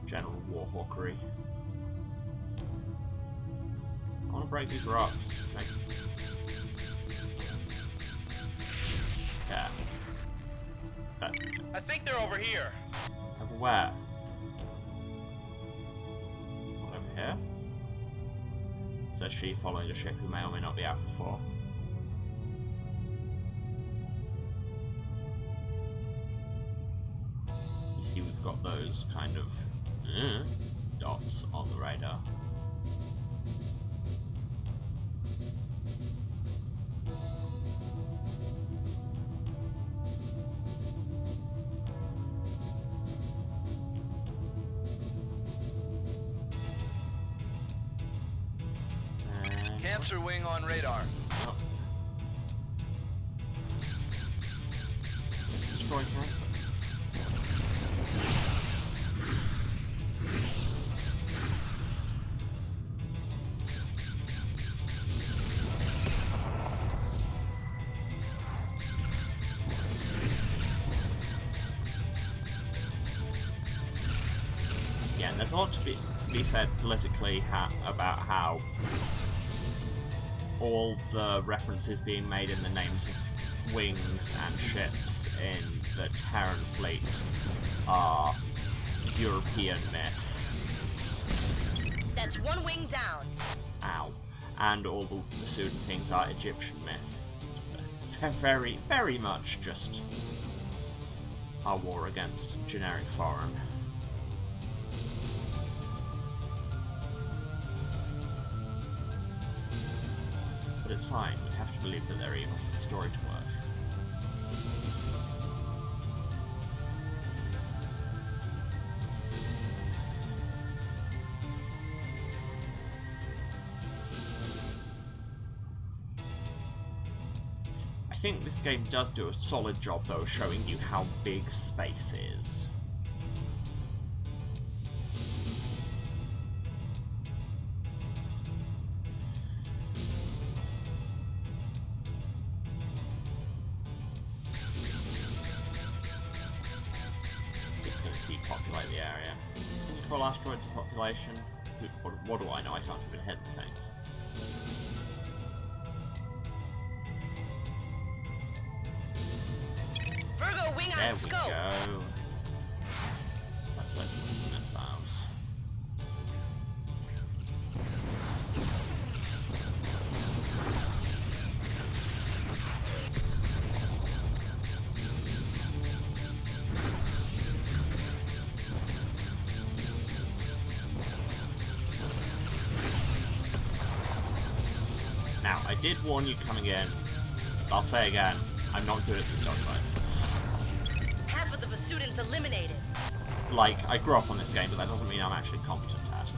General warhawkery. I want to break these rocks. Yeah. That. I think they're over here. Over where? What, over here? Says she following a ship who may or may not be out for 4. You see, we've got those kind of dots on the radar. Cancer wing on radar. Oh. Let's destroy cancer. Yeah, and there's a lot to be said politically about how all the references being made in the names of wings and ships in the Terran fleet are European myth. That's 1 wing down. Ow. And all the Vasudan things are Egyptian myth. Very, very much just our war against generic foreign. But it's fine, we have to believe that they're evil for the story to work. I think this game does do a solid job, though, showing you how big space is. Depopulate the area. Can you call asteroids a population? What do I know? I can't even hit the things. Virgo wing There on we scope. go. Let's open some missiles. Now, I did warn you coming in. I'll say again, I'm not good at these dogfights. Half of the Vasudans eliminated. Like, I grew up on this game, but that doesn't mean I'm actually competent at it.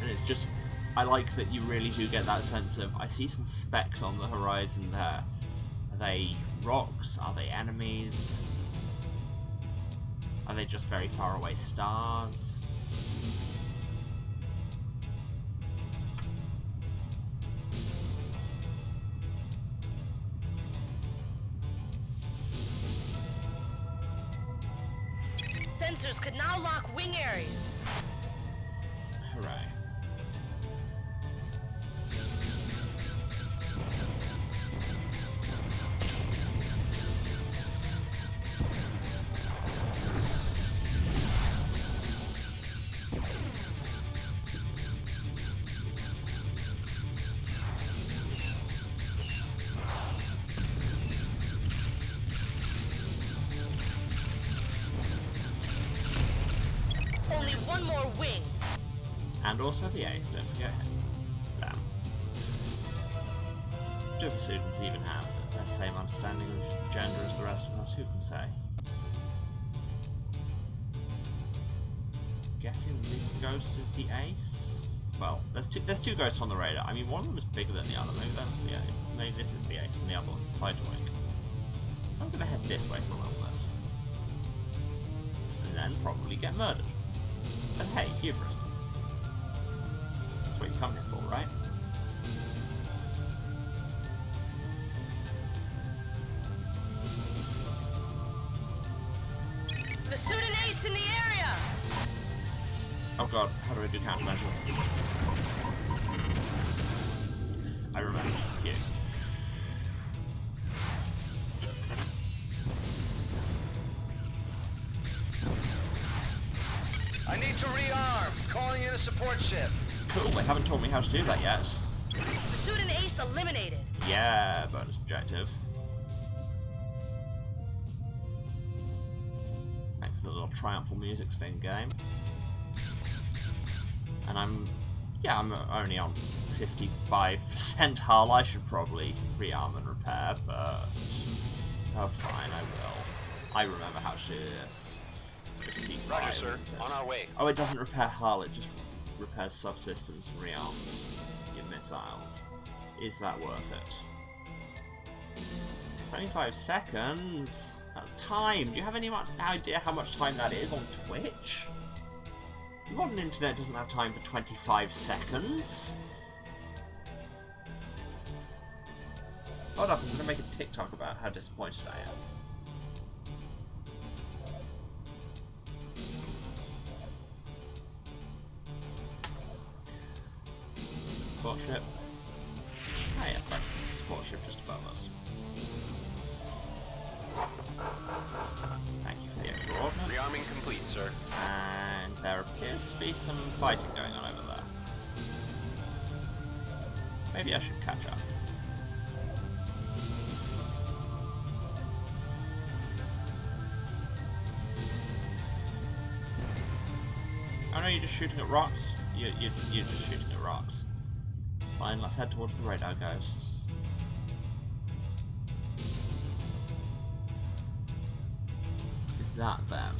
And it's just I like that you really do get that sense of, I see some specks on the horizon there. Are they rocks? Are they enemies? Are they just very far away stars? Sensors could now lock wing areas. Hooray. Only one more wing. And also the ace, don't forget him. Damn. Do the students even have the same understanding of gender as the rest of us? Who can say? Guessing this ghost is the ace? Well, there's two ghosts on the radar. I mean, one of them is bigger than the other. Maybe that's the ace. Maybe this is the ace and the other one's the fighter wing. So I'm gonna head this way for a little bit. And then probably get murdered. But hey, hubris. That's what you come here for, right? The student ace in the area. Oh god, how do I do countermeasures? I remember. Cute. I need to rearm. Calling in a support ship. Cool, they haven't taught me how to do that yet. The student ace eliminated. Yeah, bonus objective. Thanks for the little triumphal music sting game. And I'm only on 55% hull. I should probably rearm and repair, but oh fine, I will. I remember how to do this. It's just C5. Roger, sir. On our way. Oh, it doesn't repair hull, it just repairs subsystems and rearms your missiles. Is that worth it? 25 seconds? That's time! Do you have any idea how much time that is on Twitch? The modern internet doesn't have time for 25 seconds. Hold up, I'm gonna make a TikTok about how disappointed I am. Support ship. Ah yes, that's the support ship just above us. Thank you for the extra ordnance. Rearming complete, sir. And there appears to be some fighting going on over there. Maybe I should catch up. Oh no, you're just shooting at rocks? You're just shooting at rocks. Fine, let's head towards the radar ghosts. Is that them?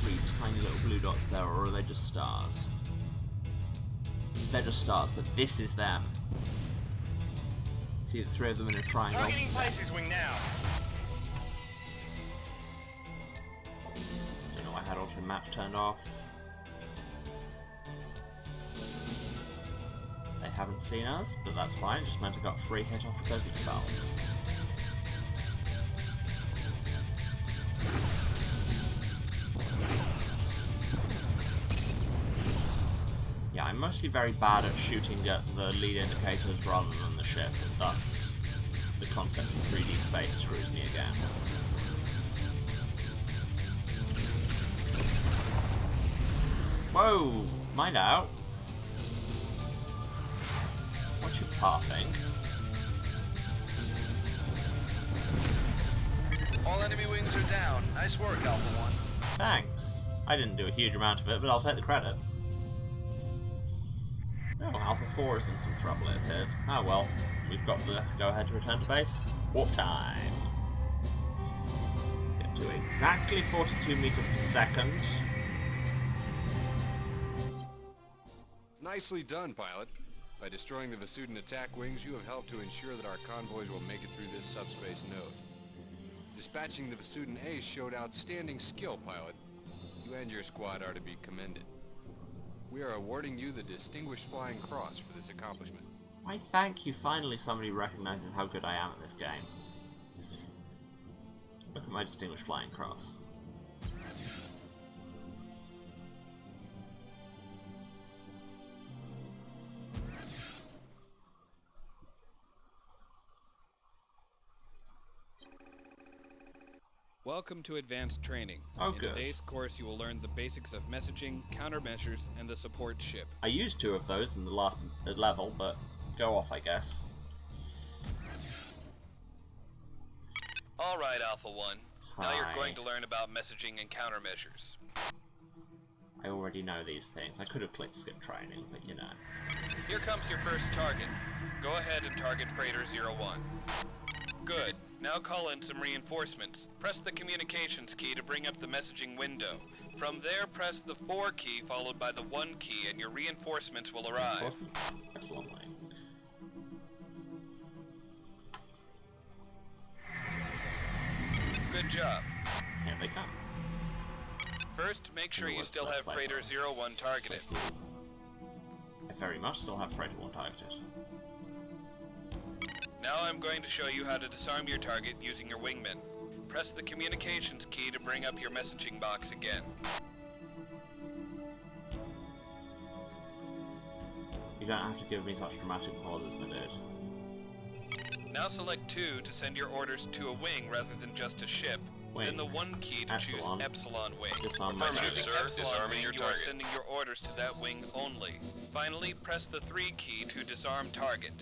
3 tiny little blue dots there, or are they just stars? They're just stars, but this is them. See the 3 of them in a triangle? Targeting Pisces wing now. Don't know why I had auto match turned off. They haven't seen us, but that's fine. It just meant I got a free hit off with those missiles. Yeah, I'm mostly very bad at shooting at the lead indicators rather than the ship, and thus the concept of 3D space screws me again. Whoa! Mind out! What's your pathing? All enemy wings are down. Nice work, Alpha 1. Thanks. I didn't do a huge amount of it, but I'll take the credit. Oh, Alpha 4 is in some trouble, it appears. Oh well, we've got the go-ahead to return to base. Warp time! Get to exactly 42 meters per second. Nicely done, pilot. By destroying the Vasudan attack wings, you have helped to ensure that our convoys will make it through this subspace node. Dispatching the Vasudan Ace showed outstanding skill, pilot. You and your squad are to be commended. We are awarding you the Distinguished Flying Cross for this accomplishment. Why, thank you. Finally somebody recognizes how good I am at this game. Look at my Distinguished Flying Cross. Welcome to advanced training. Oh, In good. today's course, you will learn the basics of messaging, countermeasures, and the support ship. I used 2 of those in the last level, but go off, I guess. All right, Alpha 1. Now Hi. you're going to learn about messaging and countermeasures. I already know these things. I could have clicked skip training, but you know. Here comes your first target. Go ahead and target Freighter 01. Good. Now call in some reinforcements. Press the communications key to bring up the messaging window. From there, press the 4 key followed by the 1 key and your reinforcements will arrive. Reinforcements? Excellently. Good job. Here they come. First, make sure you Let's still have play Freighter for it. 01 targeted. I very much still have Freighter 1 targeted. Now I'm going to show you how to disarm your target using your wingman. Press the communications key to bring up your messaging box again. You don't have to give me such dramatic orders, my dude. Now select 2 to send your orders to a wing rather than just a ship. Wing. Then the 1 key to Epsilon. choose Epsilon Wing. Disarm my Affirmative, target. sir. Epsilon Disarming wing, your you target. are Sending your orders to that wing only. Finally, press the 3 key to disarm target.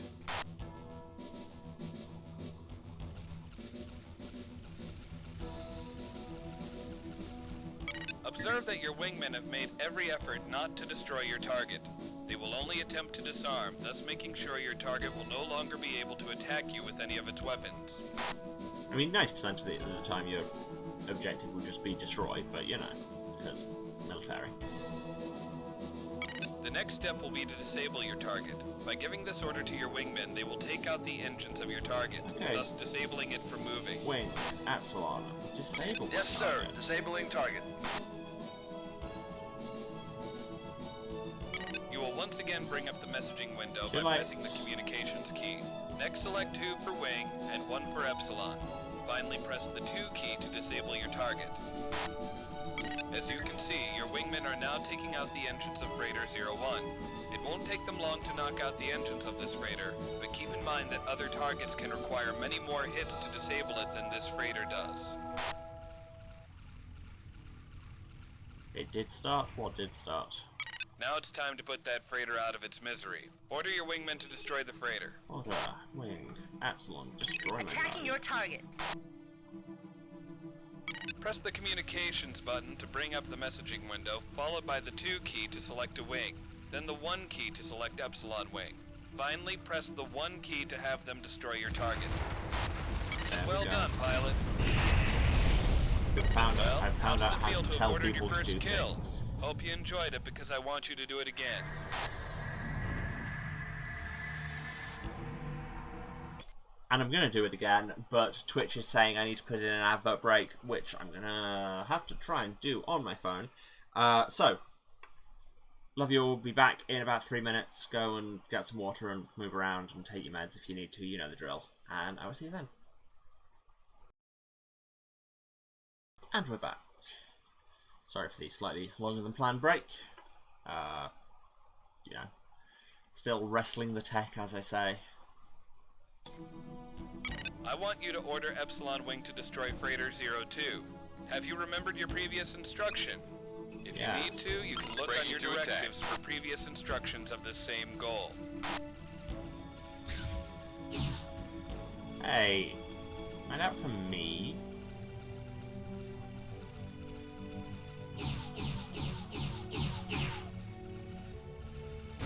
Observe that your wingmen have made every effort not to destroy your target. They will only attempt to disarm, thus making sure your target will no longer be able to attack you with any of its weapons. I mean, 90% of the time your objective will just be destroyed, but you know, because military. The next step will be to disable your target. By giving this order to your wingmen, they will take out the engines of your target, Okay. thus disabling it from moving. Wing, Epsilon, disable my Yes, sir. target. Disabling target. You will once again bring up the messaging window Too by late. pressing the communications key. Next, select 2 for wing and 1 for epsilon. Finally, press the 2 key to disable your target. As you can see, your wingmen are now taking out the engines of Freighter 01. It won't take them long to knock out the engines of this freighter, but keep in mind that other targets can require many more hits to disable it than this freighter does. It did start? What did start? Now it's time to put that freighter out of its misery. Order your wingmen to destroy the freighter. Order, Wing, Epsilon, destroy my Attacking target. your target. Press the communications button to bring up the messaging window, followed by the 2 key to select a wing, then the 1 key to select Epsilon Wing. Finally, press the 1 key to have them destroy your target. There Well we go. done, pilot. I've found Well, out how does it how feel to to have tell ordered people your to first do kill? things. Hope you enjoyed it because I want you to do it again. And I'm going to do it again, but Twitch is saying I need to put in an advert break, which I'm going to have to try and do on my phone. So, love you all. Be back in about 3 minutes. Go and get some water and move around and take your meds if you need to. You know the drill. And I will see you then. And we're back. Sorry for the slightly longer than planned break. You know, still wrestling the tech, as I say. I want you to order Epsilon Wing to destroy Freighter 02. Have you remembered your previous instruction? If you need Yes. to, you can look on Breaking your to attack. directives for previous instructions of the same goal. Hey, find out from me.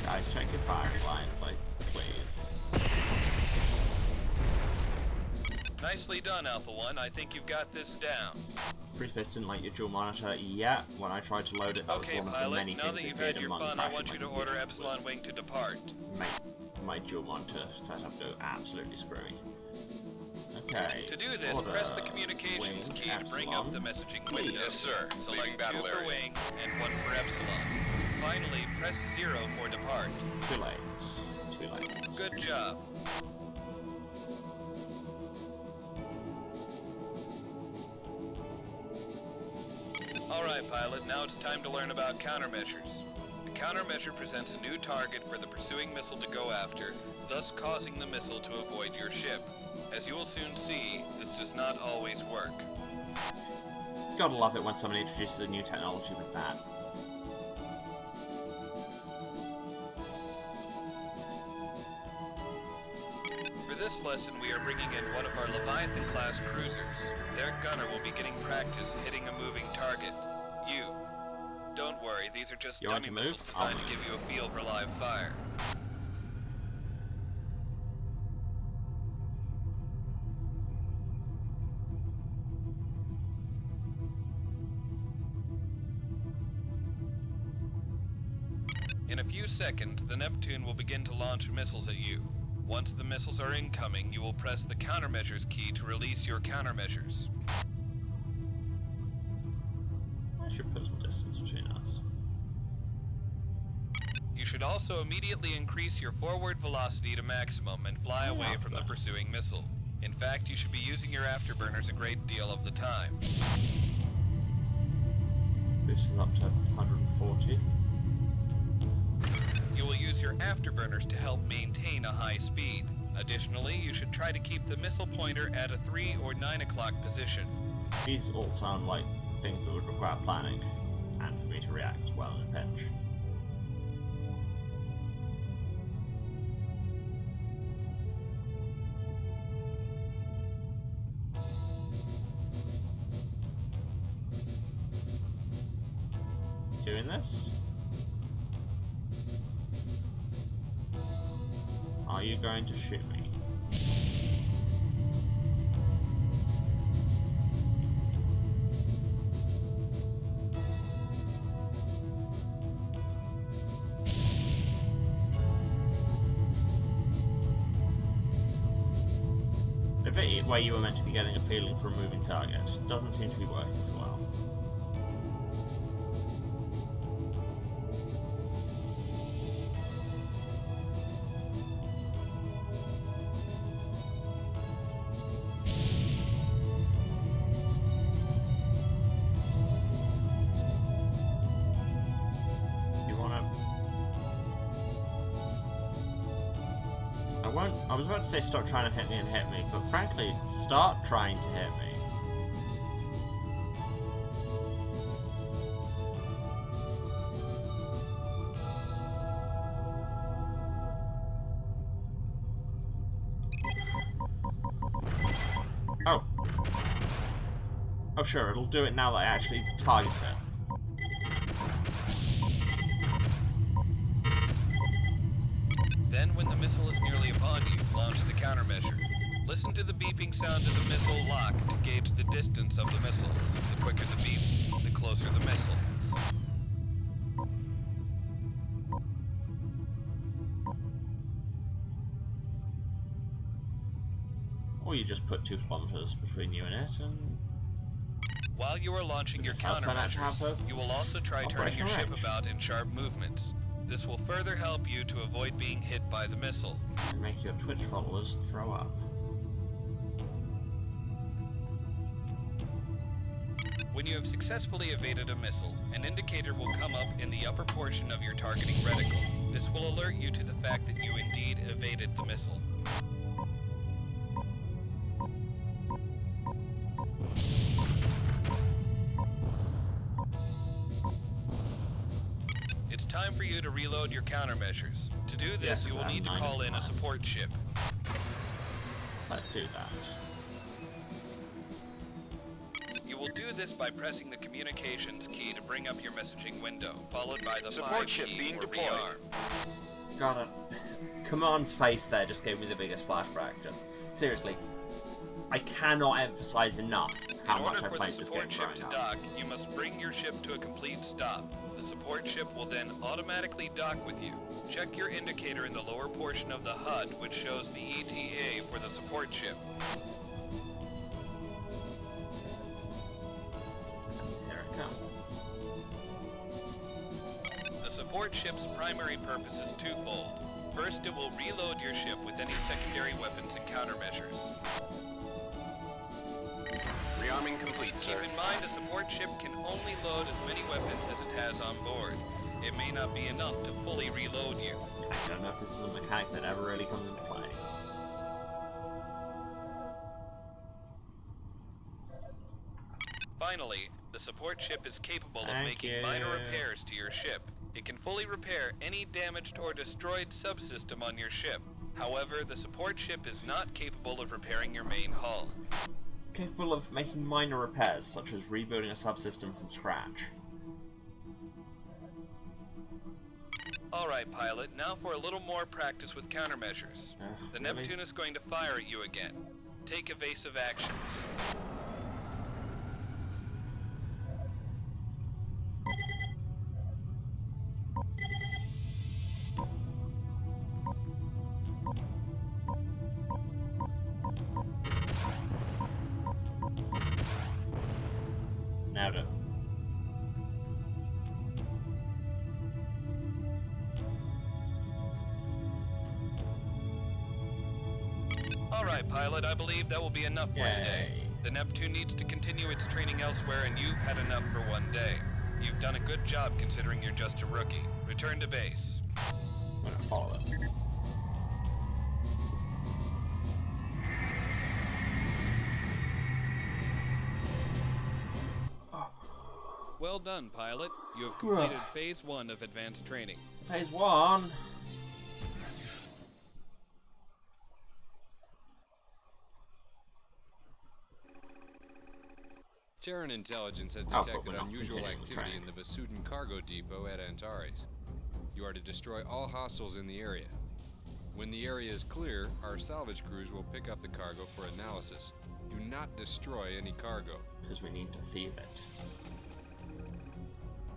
Guys, check your firing lines, like, please. Nicely done, Alpha 1. I think you've got this down. FreeSpace didn't like your dual monitor yet. When I tried to load it, that was Okay, one of the pilot, many now things that it you've did, had and your my fun, I crashing want my you to order computer Epsilon was Wing to depart. make my dual monitor setup go absolutely screwy. Okay. To do this, order press the communications wing key to bring up the Epsilon. messaging Please. window. Yes, sir. Leaving Select battle 2 for area. Wing and 1 for Epsilon. Finally, press 0 for depart. Too late. Too late. Good job. Alright, pilot, now it's time to learn about countermeasures. The countermeasure presents a new target for the pursuing missile to go after, thus causing the missile to avoid your ship. As you will soon see, this does not always work. Gotta love it when somebody introduces a new technology with that. For this lesson, we are bringing in one of our Leviathan-class cruisers. Their gunner will be getting practice hitting a moving target. You. Don't worry, these are just You want dummy to missiles move? I'll designed to give move. you a feel for live fire. In a few seconds, the Neptune will begin to launch missiles at you. Once the missiles are incoming, you will press the countermeasures key to release your countermeasures. I should put some distance between us. You should also immediately increase your forward velocity to maximum and fly away from the Afterburners. pursuing missile. In fact, you should be using your afterburners a great deal of the time. Boost is up to 140. You will use your afterburners to help maintain a high speed. Additionally, you should try to keep the missile pointer at a 3 or 9 o'clock position. These all sound like things that would require planning, and for me to react well in a pinch. Doing this? Are you going to shoot me? The bit where you were meant to be getting a feeling for a moving target doesn't seem to be working so well. I was about to say stop trying to hit me and hit me, but frankly, start trying to hit me. Oh. Oh sure, it'll do it now that I actually target it. Then, when the missile is nearly upon you, launch the countermeasure. Listen to the beeping sound of the missile lock to gauge the distance of the missile. The quicker the beeps, the closer the missile. Or you just put 2 kilometers between you and it, and While you are launching your missiles turn out to have countermeasures, a you will also try turning your operational ship range. about in sharp movements. This will further help you to avoid being hit by the missile. and make your Twitch followers throw up. When you have successfully evaded a missile, an indicator will come up in the upper portion of your targeting reticle. This will alert you to the fact that you indeed evaded the missile. It's time for you to reload your countermeasures. To do this, Yes, you will I'm need to call in a 95. support ship. Let's do that. You will do this by pressing the communications key to bring up your messaging window, followed by the Support 5 ship key being for deployed. rearm. God, Command's face there just gave me the biggest flashback. Just seriously, I cannot emphasize enough how In much I order for played the this game support ship growing to up. dock, you must bring your ship to a complete stop. The support ship will then automatically dock with you. Check your indicator in the lower portion of the HUD, which shows the ETA for the support ship. Here it comes. The support ship's primary purpose is twofold. First, it will reload your ship with any secondary weapons and countermeasures. Rearming complete, Keep sir. in mind, a support ship can only load as many weapons as it has on board. It may not be enough to fully reload you. I don't know if this is a mechanic that ever really comes into play. Finally, the support ship is capable of Thank making you. minor repairs to your ship. It can fully repair any damaged or destroyed subsystem on your ship. However, the support ship is not capable of repairing your main hull. Capable of making minor repairs, such as rebuilding a subsystem from scratch. Alright, pilot, now for a little more practice with countermeasures. The Really? Neptune is going to fire at you again. Take evasive actions. Nailed it. Alright, pilot, I believe that will be enough for today. Yay. The Neptune needs to continue its training elsewhere, and you've had enough for one day. You've done a good job considering you're just a rookie. Return to base. I'm gonna follow it. Well done, pilot. You have completed Phase 1 of advanced training. Phase 1! Terran intelligence has Oh, but detected we're not unusual continuing with activity in training. the Vasudin cargo depot at Antares. You are to destroy all hostiles in the area. When the area is clear, our salvage crews will pick up the cargo for analysis. Do not destroy any cargo. Because we need to thieve it.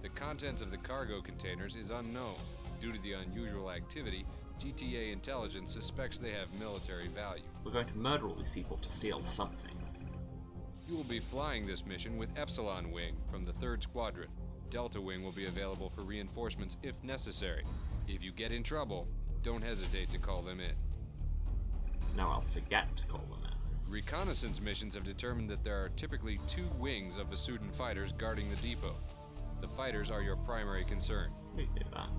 The contents of the cargo containers is unknown. Due to the unusual activity, GTA intelligence suspects they have military value. We're going to murder all these people to steal something. You will be flying this mission with Epsilon Wing from the 3rd Squadron. Delta Wing will be available for reinforcements if necessary. If you get in trouble, don't hesitate to call them in. Now I'll forget to call them in. Reconnaissance missions have determined that there are typically 2 wings of Vasudin fighters guarding the depot. The fighters are your primary concern. We can do that.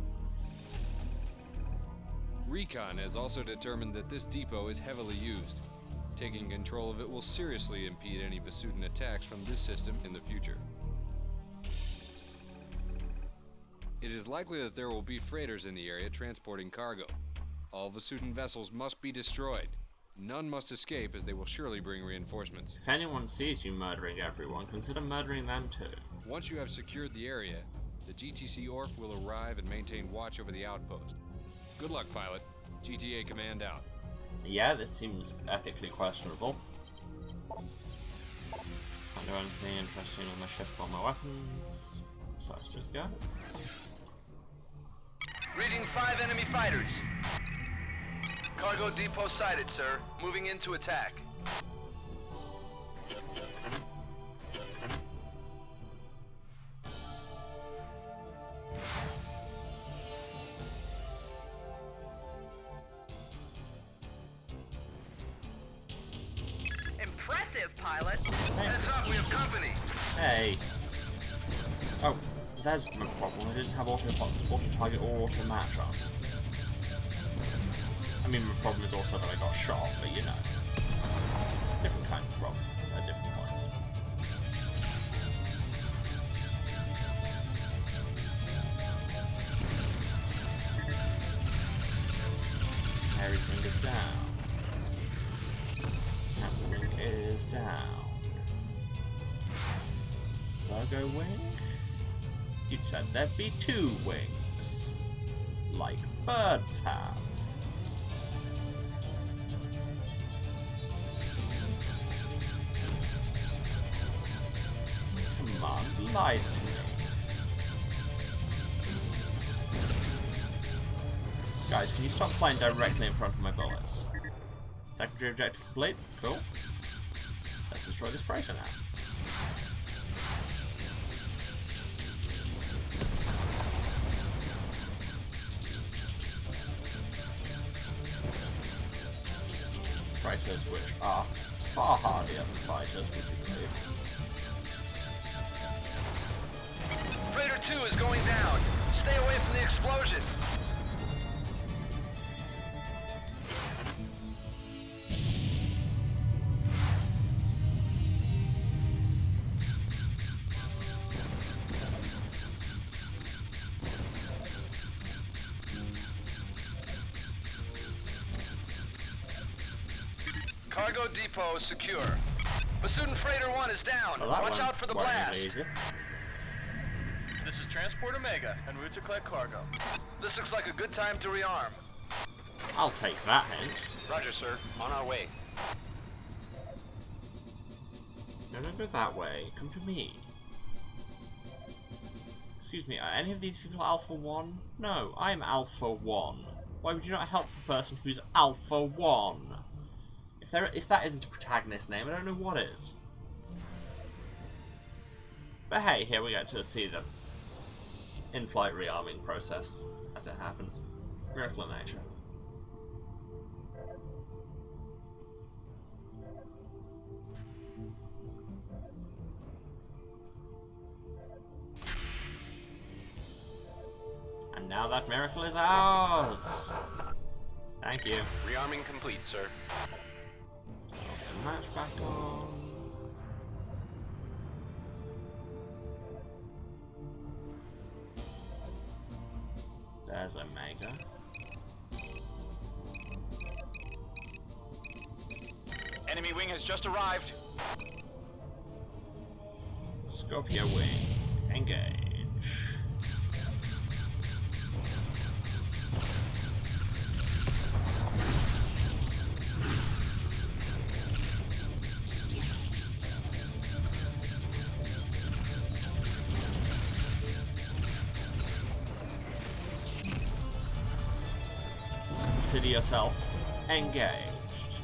Recon has also determined that this depot is heavily used. Taking control of it will seriously impede any Vasudin attacks from this system in the future. It is likely that there will be freighters in the area transporting cargo. All Vasudin vessels must be destroyed. None must escape, as they will surely bring reinforcements. If anyone sees you murdering everyone, consider murdering them too. Once you have secured the area, the GTC ORF will arrive and maintain watch over the outpost. Good luck, pilot. GTA Command out. Yeah, this seems ethically questionable. Can't do anything interesting on my ship or my weapons, so let's just go. Reading 5 enemy fighters. Cargo depot sighted, sir. Moving in to attack. Impressive, pilot. Heads up, we have company. Hey. Oh, there's my problem. I didn't have auto target or auto match on. I mean, my problem is also that I got shot, but you know. Different kinds of problems at different points. Harry's wing is down. Cancer wing is down. Virgo wing? You'd said there'd be 2 wings. Like birds have. lied to me. Guys, can you stop flying directly in front of my bullets? Secondary objective complete. Cool. Let's destroy this freighter now. Freighters which are far hardier than fighters, would you believe? Freighter 2 is going down. Stay away from the explosion. Cargo depot is secure. Basudin Freighter 1 is down. Well, Watch out for the blast. Easy. This is Transport Omega, en route to collect cargo. This looks like a good time to rearm. I'll take that hint. Roger, sir. On our way. No, don't go that way. Come to me. Excuse me, are any of these people Alpha 1? No, I'm Alpha 1. Why would you not help the person who's Alpha 1? If that isn't a protagonist name, I don't know what is. But hey, here we get to see the in-flight rearming process as it happens. Miracle in nature. And now that miracle is ours! Thank you. Rearming complete, sir. Match back on. There's Omega. Enemy wing has just arrived. Scorpio wing. Engage. Consider yourself engaged.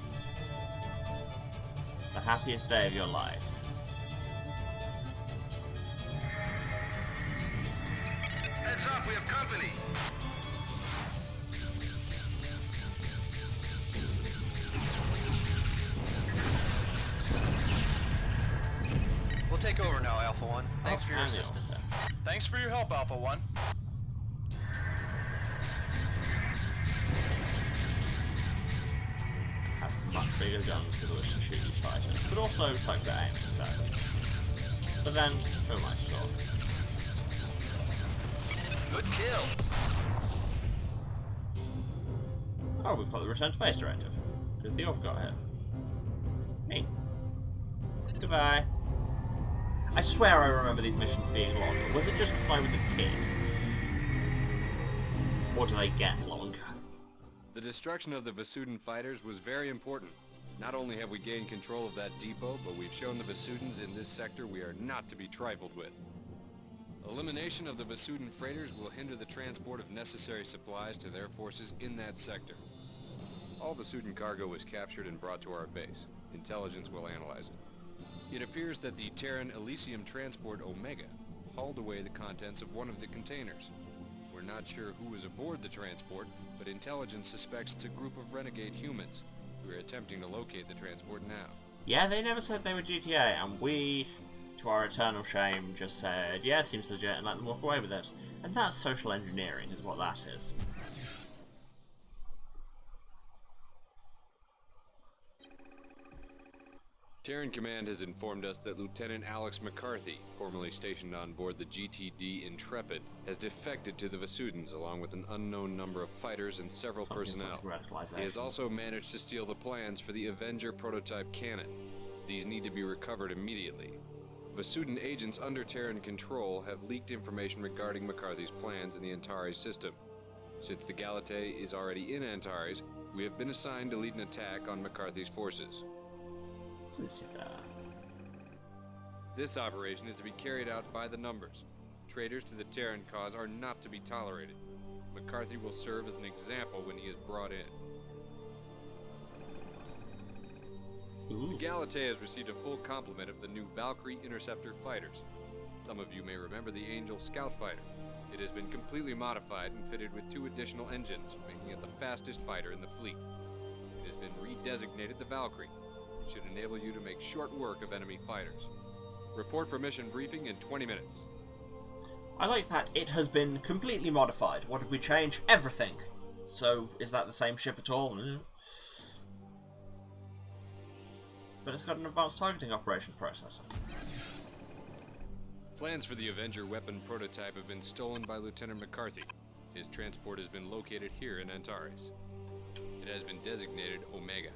It's the happiest day of your life. Heads up, we have company. We'll take over now, Alpha 1. Thanks for your and the assistance. officer. Thanks for your help, Alpha 1. Have much bigger guns with which to shoot these fighters, but also sucks at aiming, so. But then, who am I to talk? Good kill. Oh, we've got the Return to Base directive. Because the Orf got here. Neat. Goodbye. I swear I remember these missions being longer. Was it just because I was a kid? Or do they get longer? The destruction of the Vasudin fighters was very important. Not only have we gained control of that depot, but we've shown the Vasudins in this sector we are not to be trifled with. Elimination of the Vasudin freighters will hinder the transport of necessary supplies to their forces in that sector. All Vasudin cargo was captured and brought to our base. Intelligence will analyze it. It appears that the Terran Elysium transport Omega hauled away the contents of one of the containers. We're not sure who was aboard the transport, but intelligence suspects it's a group of renegade humans. We're attempting to locate the transport now. Yeah, they never said they were GTA, and we, to our eternal shame, just said, yeah, seems legit, and let them walk away with it. And that's social engineering, is what that is. Terran Command has informed us that Lieutenant Alex McCarthy, formerly stationed on board the GTD Intrepid, has defected to the Vasudins along with an unknown number of fighters and several personnel. He has also managed to steal the plans for the Avenger prototype cannon. These need to be recovered immediately. Vasudin agents under Terran control have leaked information regarding McCarthy's plans in the Antares system. Since the Galatei is already in Antares, we have been assigned to lead an attack on McCarthy's forces. This operation is to be carried out by the numbers. Traitors to the Terran cause are not to be tolerated. McCarthy will serve as an example when he is brought in. Ooh. The Galatea has received a full complement of the new Valkyrie Interceptor fighters. Some of you may remember the Angel Scout Fighter. It has been completely modified and fitted with 2 additional engines, making it the fastest fighter in the fleet. It has been redesignated the Valkyrie. It should enable you to make short work of enemy fighters. Report for mission briefing in 20 minutes. I like that it has been completely modified. What did we change? Everything. So, is that the same ship at all? But it's got an advanced targeting operations processor. Plans for the Avenger weapon prototype have been stolen by Lieutenant McCarthy. His transport has been located here in Antares. It has been designated Omega.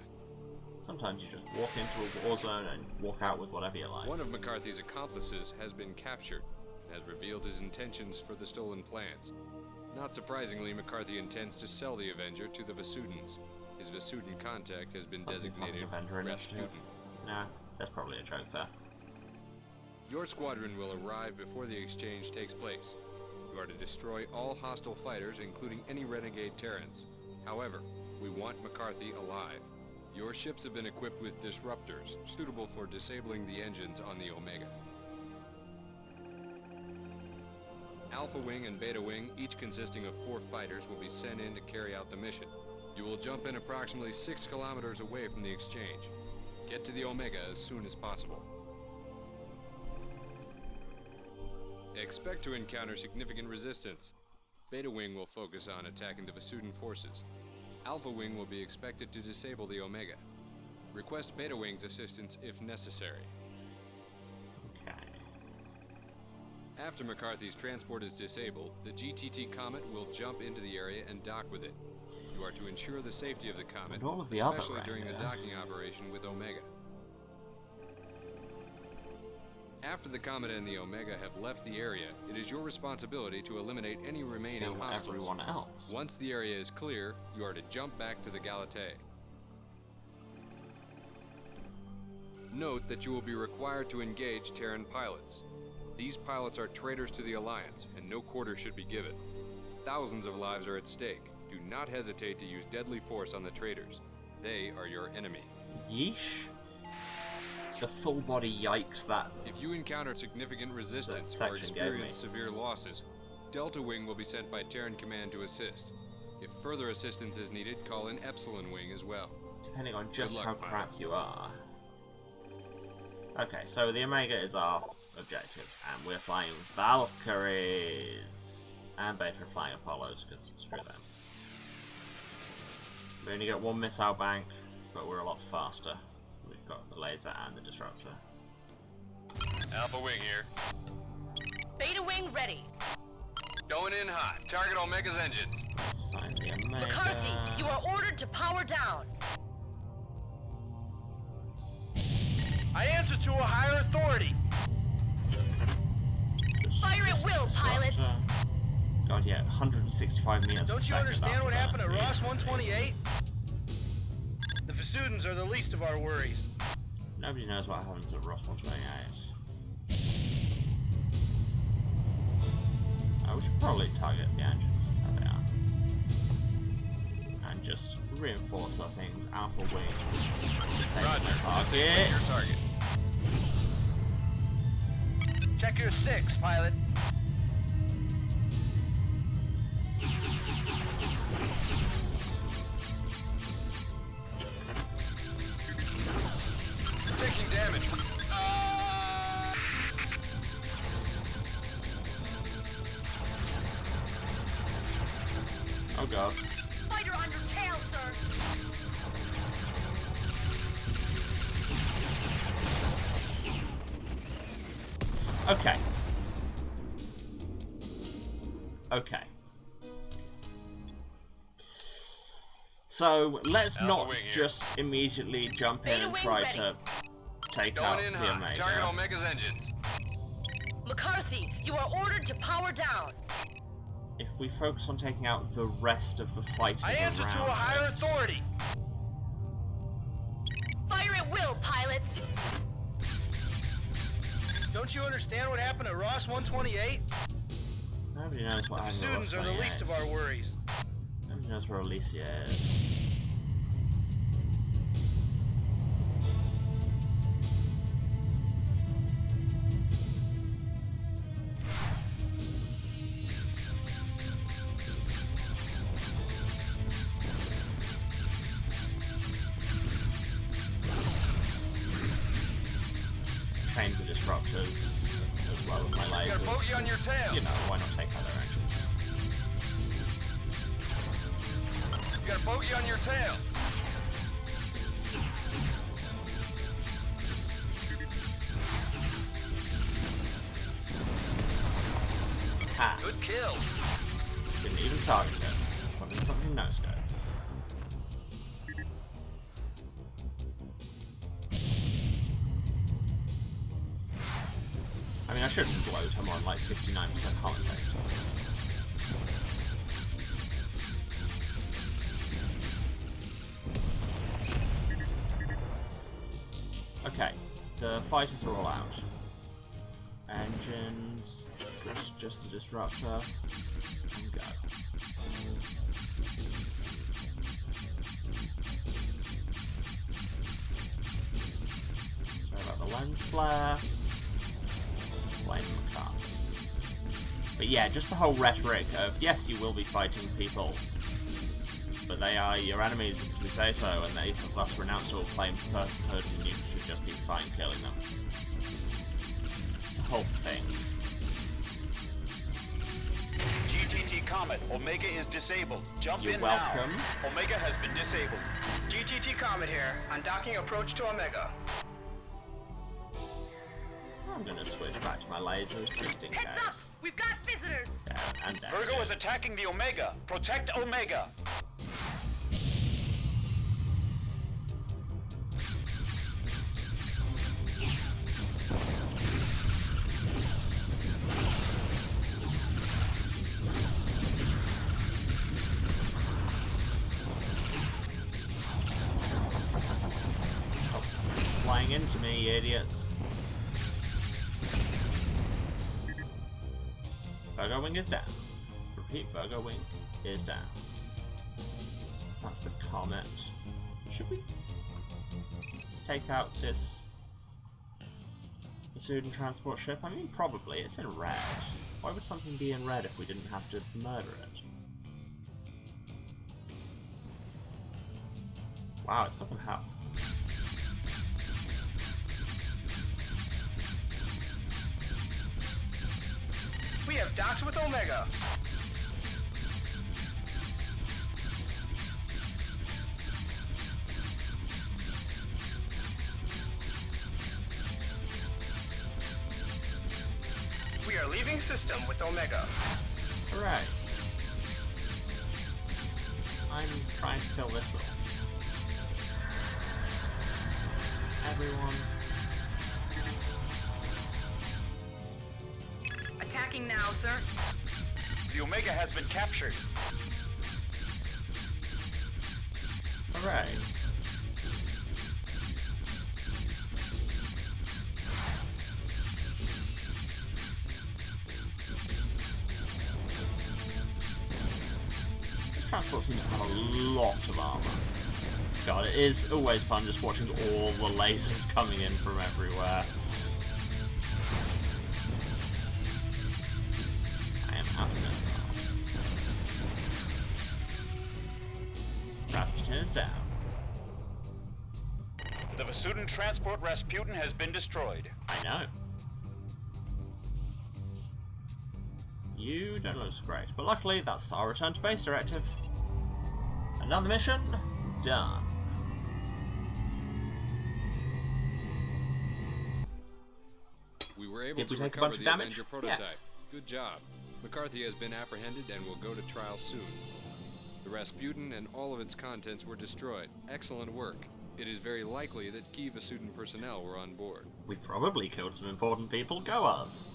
Sometimes you just walk into a war zone and walk out with whatever you like. One of McCarthy's accomplices has been captured and has revealed his intentions for the stolen plans. Not surprisingly, McCarthy intends to sell the Avenger to the Vasudans. His Vasudan contact has been designated Avenger Initiative. Rasputin. Nah, that's probably a joke there. Your squadron will arrive before the exchange takes place. You are to destroy all hostile fighters, including any renegade Terrans. However, we want McCarthy alive. Your ships have been equipped with disruptors, suitable for disabling the engines on the Omega. Alpha Wing and Beta Wing, each consisting of 4 fighters, will be sent in to carry out the mission. You will jump in approximately 6 kilometers away from the exchange. Get to the Omega as soon as possible. Expect to encounter significant resistance. Beta Wing will focus on attacking the Vasudan forces. Alpha Wing will be expected to disable the Omega. Request Beta Wing's assistance if necessary. Okay. After McCarthy's transport is disabled, the GTT Comet will jump into the area and dock with it. You are to ensure the safety of the Comet, And all of the other especially during the docking operation with Omega. After the Comet and the Omega have left the area, it is your responsibility to eliminate any remaining Kill hostiles. everyone else. Once the area is clear, you are to jump back to the Galatea. Note that you will be required to engage Terran pilots. These pilots are traitors to the Alliance, and no quarter should be given. Thousands of lives are at stake. Do not hesitate to use deadly force on the traitors. They are your enemy. Yeesh. The full body yikes that. If you encounter significant resistance or section gave me. experience severe losses, Delta Wing will be sent by Terran Command to assist. If further assistance is needed, call in Epsilon Wing as well. Depending on just Good how luck, crap you are. Okay, so the Omega is our objective, and we're flying Valkyries. And Beta are flying Apollos, because screw them. We only get 1 missile bank, but we're a lot faster. We've got the laser and the disruptor. Alpha Wing here. Beta Wing ready. Going in hot. Target Omega's engines. Let's find the Omega. McCarthy, you are ordered to power down. I answer to a higher authority. Fire at will, pilot. God, yeah, 165 meters per Don't you second understand after what happened at burst Ross speed. 128? The Vasudans are the least of our worries. Nobody knows what happens at Ross 128. We should probably target the engines. There they are. And just reinforce our things. Alpha Wing. Roger. Target. Your target. Check your 6, pilot. Taking damage. Oh god. Fighter on your tail, sir. Okay. Okay. So let's Alpha not Wing here. just immediately jump in Beta and Wing try ready. to take out Going in the hot. Target Omega. Omega's engines. McCarthy, you are ordered to power down. If we focus on taking out the rest of the fighters I answer around to a higher it, authority. Fire at will, pilot. Don't you understand what happened at Ross 128? Nobody knows what The happened to Ross students are the least of our worries. Nobody knows where Alicia is. Trained the disruptors as well as my lasers. You got a bogey on your tail. You know, why not take out their engines? You got a bogey on your tail. Ha! Good kill. Didn't even target it. Something no scope. I mean, I shouldn't gloat, I'm on like 59% commentator. Okay, the fighters are all out. Engines, just the disruptor, and go. Sorry about the lens flare. Blame McCarthy. But yeah, just the whole rhetoric of, yes, you will be fighting people, but they are your enemies because we say so, and they have thus renounced all claim to personhood, and you should just be fine killing them. It's a whole thing. GTT Comet, Omega is disabled. Jump You're in welcome. now. Omega has been disabled. GTT Comet here. Undocking approach to Omega. I'm gonna switch back to my lasers just in Heads up! case. We've got visitors! There, and there Virgo it is attacking the Omega. Protect Omega. Stop flying into me, you idiots. Virgo wing is down. Repeat, Virgo wing is down. That's the comet. Should we take out this Vasudin transport ship? I mean, probably. It's in red. Why would something be in red if we didn't have to murder it? Wow, it's got some health. We have docked with Omega. We are leaving system with Omega. Hooray. I'm trying to kill this fool. Everyone. Attacking now, sir. The Omega has been captured. Hooray. This transport seems to have a lot of armor. God, it is always fun just watching all the lasers coming in from everywhere. I am out of missiles. Rasputin is down. The Vasudin transport Rasputin has been destroyed. I know. You don't look so great, but luckily that's our return to base directive. Another mission done. We were able Did to we take a recover bunch of the damage? Avenger prototype. Yes. Good job. McCarthy has been apprehended and will go to trial soon. The Rasputin and all of its contents were destroyed. Excellent work. It is very likely that key Vasudin personnel were on board. We probably killed some important people. Go us.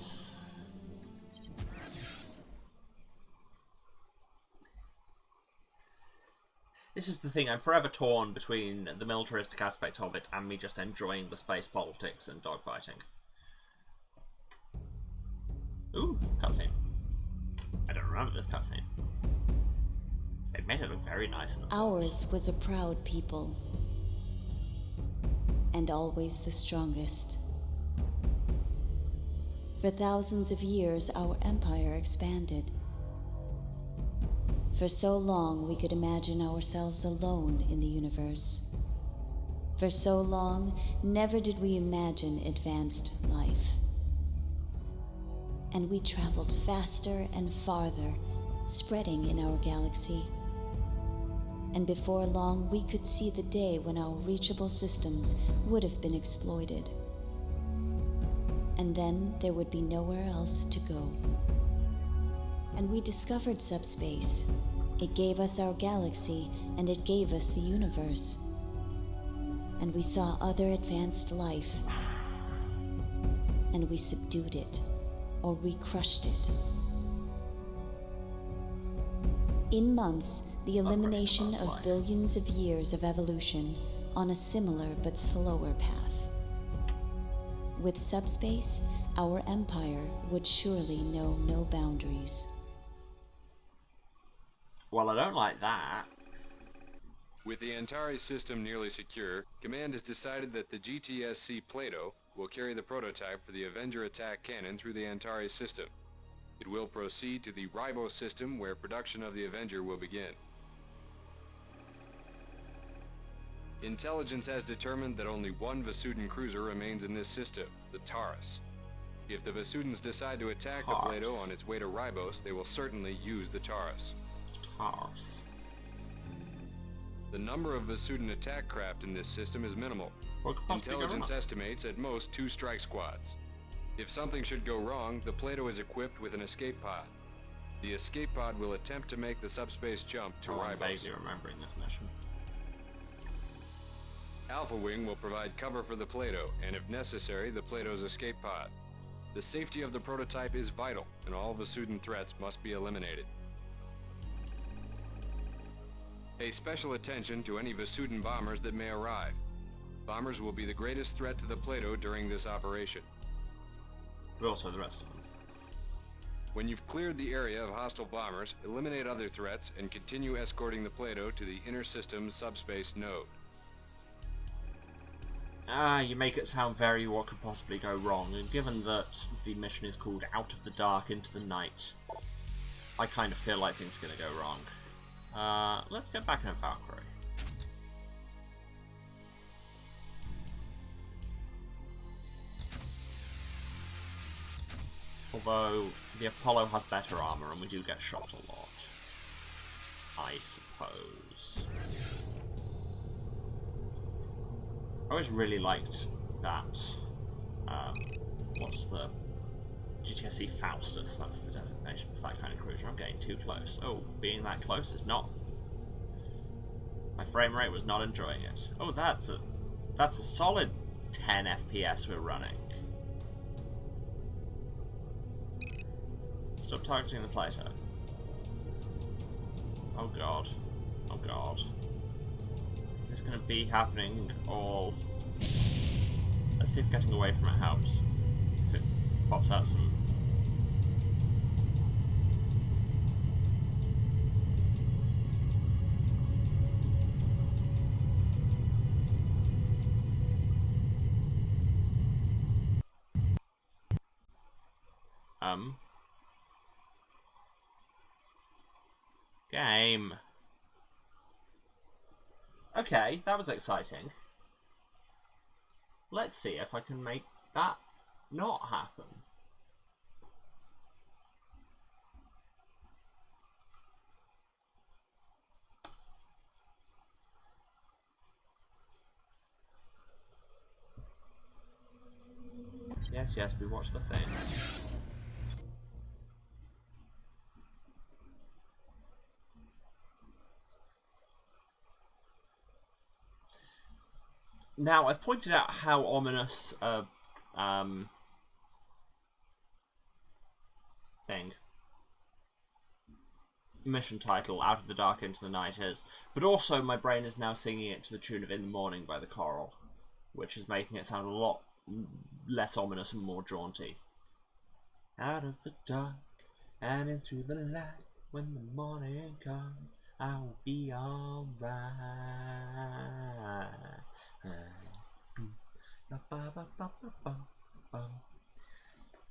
This is the thing, I'm forever torn between the militaristic aspect of it and me just enjoying the space politics and dogfighting. cutscene. I don't remember this cutscene. They made it look very nice in the Ours was a proud people, and always the strongest. For thousands of years, our empire expanded. For so long, we could imagine ourselves alone in the universe. For so long, never did we imagine advanced life. And we traveled faster and farther, spreading in our galaxy. And before long, we could see the day when our reachable systems would have been exploited. And then there would be nowhere else to go. And we discovered subspace. It gave us our galaxy, and it gave us the universe. And we saw other advanced life. And we subdued it, or we crushed it. In months, the elimination of billions of years of evolution on a similar but slower path. With subspace, our empire would surely know no boundaries. Well, I don't like that. With the Antares system nearly secure, Command has decided that the GTSC Plato will carry the prototype for the Avenger attack cannon through the Antares system. It will proceed to the Ribo system, where production of the Avenger will begin. Intelligence has determined that only one Vasudan cruiser remains in this system, the Taurus. If the Vasudans decide to attack the Plato on its way to Ribos, they will certainly use the Taurus. Taurus. The number of Vasudan attack craft in this system is minimal. Intelligence estimates at most 2 strike squads. If something should go wrong, the Plato is equipped with an escape pod. The escape pod will attempt to make the subspace jump to Ribos. I'm vaguely remembering this mission. Alpha Wing will provide cover for the Plato, and if necessary, the Plato's escape pod. The safety of the prototype is vital, and all Vasudan threats must be eliminated. Pay special attention to any Vasudan bombers that may arrive. Bombers will be the greatest threat to the Plato during this operation. But also the rest of them. When you've cleared the area of hostile bombers, eliminate other threats and continue escorting the Plato to the inner system subspace node. You make it sound very what could possibly go wrong, and given that the mission is called Out of the Dark into the Night, I kind of feel like things are going to go wrong. Let's get back in a Valkyrie. Although, the Apollo has better armor and we do get shot a lot. I suppose. I always really liked that, what's the GTSC Faustus, that's the designation for that kind of cruiser. I'm getting too close. Oh, being that close is not... My frame rate was not enjoying it. Oh, that's a solid 10 FPS we're running. Stop targeting the Plato. Oh god. Oh god. Is this going to be happening all... Let's see if getting away from it helps. If it pops out some... Game. Okay, that was exciting. Let's see if I can make that not happen. Yes, yes, we watched the thing. Now, I've pointed out how ominous mission title, Out of the Dark into the Night, is, but also my brain is now singing it to the tune of In the Morning by The Coral, which is making it sound a lot less ominous and more jaunty. Out of the dark and into the light. When the morning comes, I'll be alright.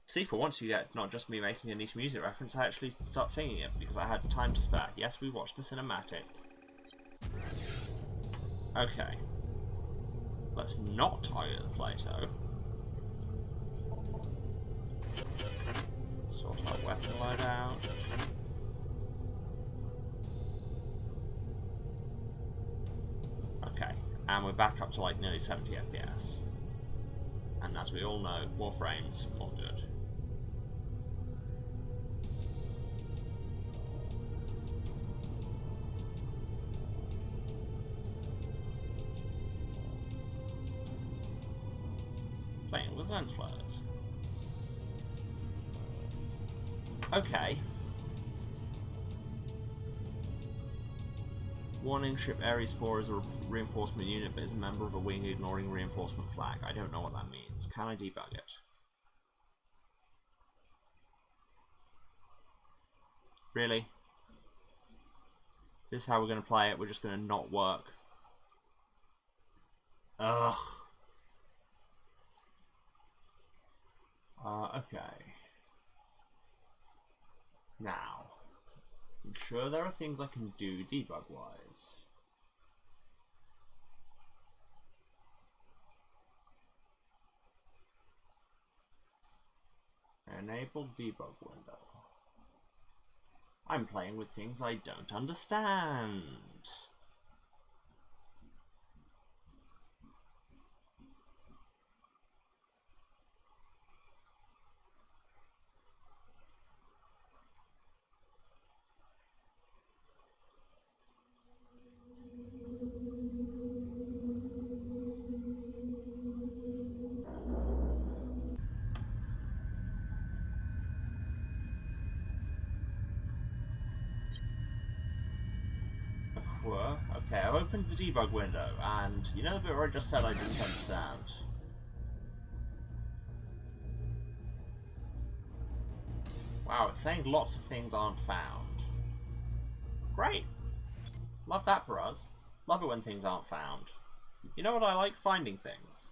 See, for once you get not just me making a niche music reference, I actually start singing it because I had time to spare. Yes, we watched the cinematic. Okay. Let's not target the Plato. Sort our weapon loadout. Okay, and we're back up to like nearly 70 FPS. And as we all know, more frames, more good. Playing with lens flares. Okay. Warning, ship Ares 4 is a reinforcement unit, but is a member of a wing ignoring reinforcement flag. I don't know what that means. Can I debug it? Really? This is how we're going to play it? We're just going to not work. Ugh. Okay. Now, I'm sure there are things I can do debug-wise. Enable debug window. I'm playing with things I don't understand. Okay, I've opened the debug window, and you know the bit where I just said I didn't understand? Wow, it's saying lots of things aren't found. Great! Love that for us. Love it when things aren't found. You know what I like? Finding things.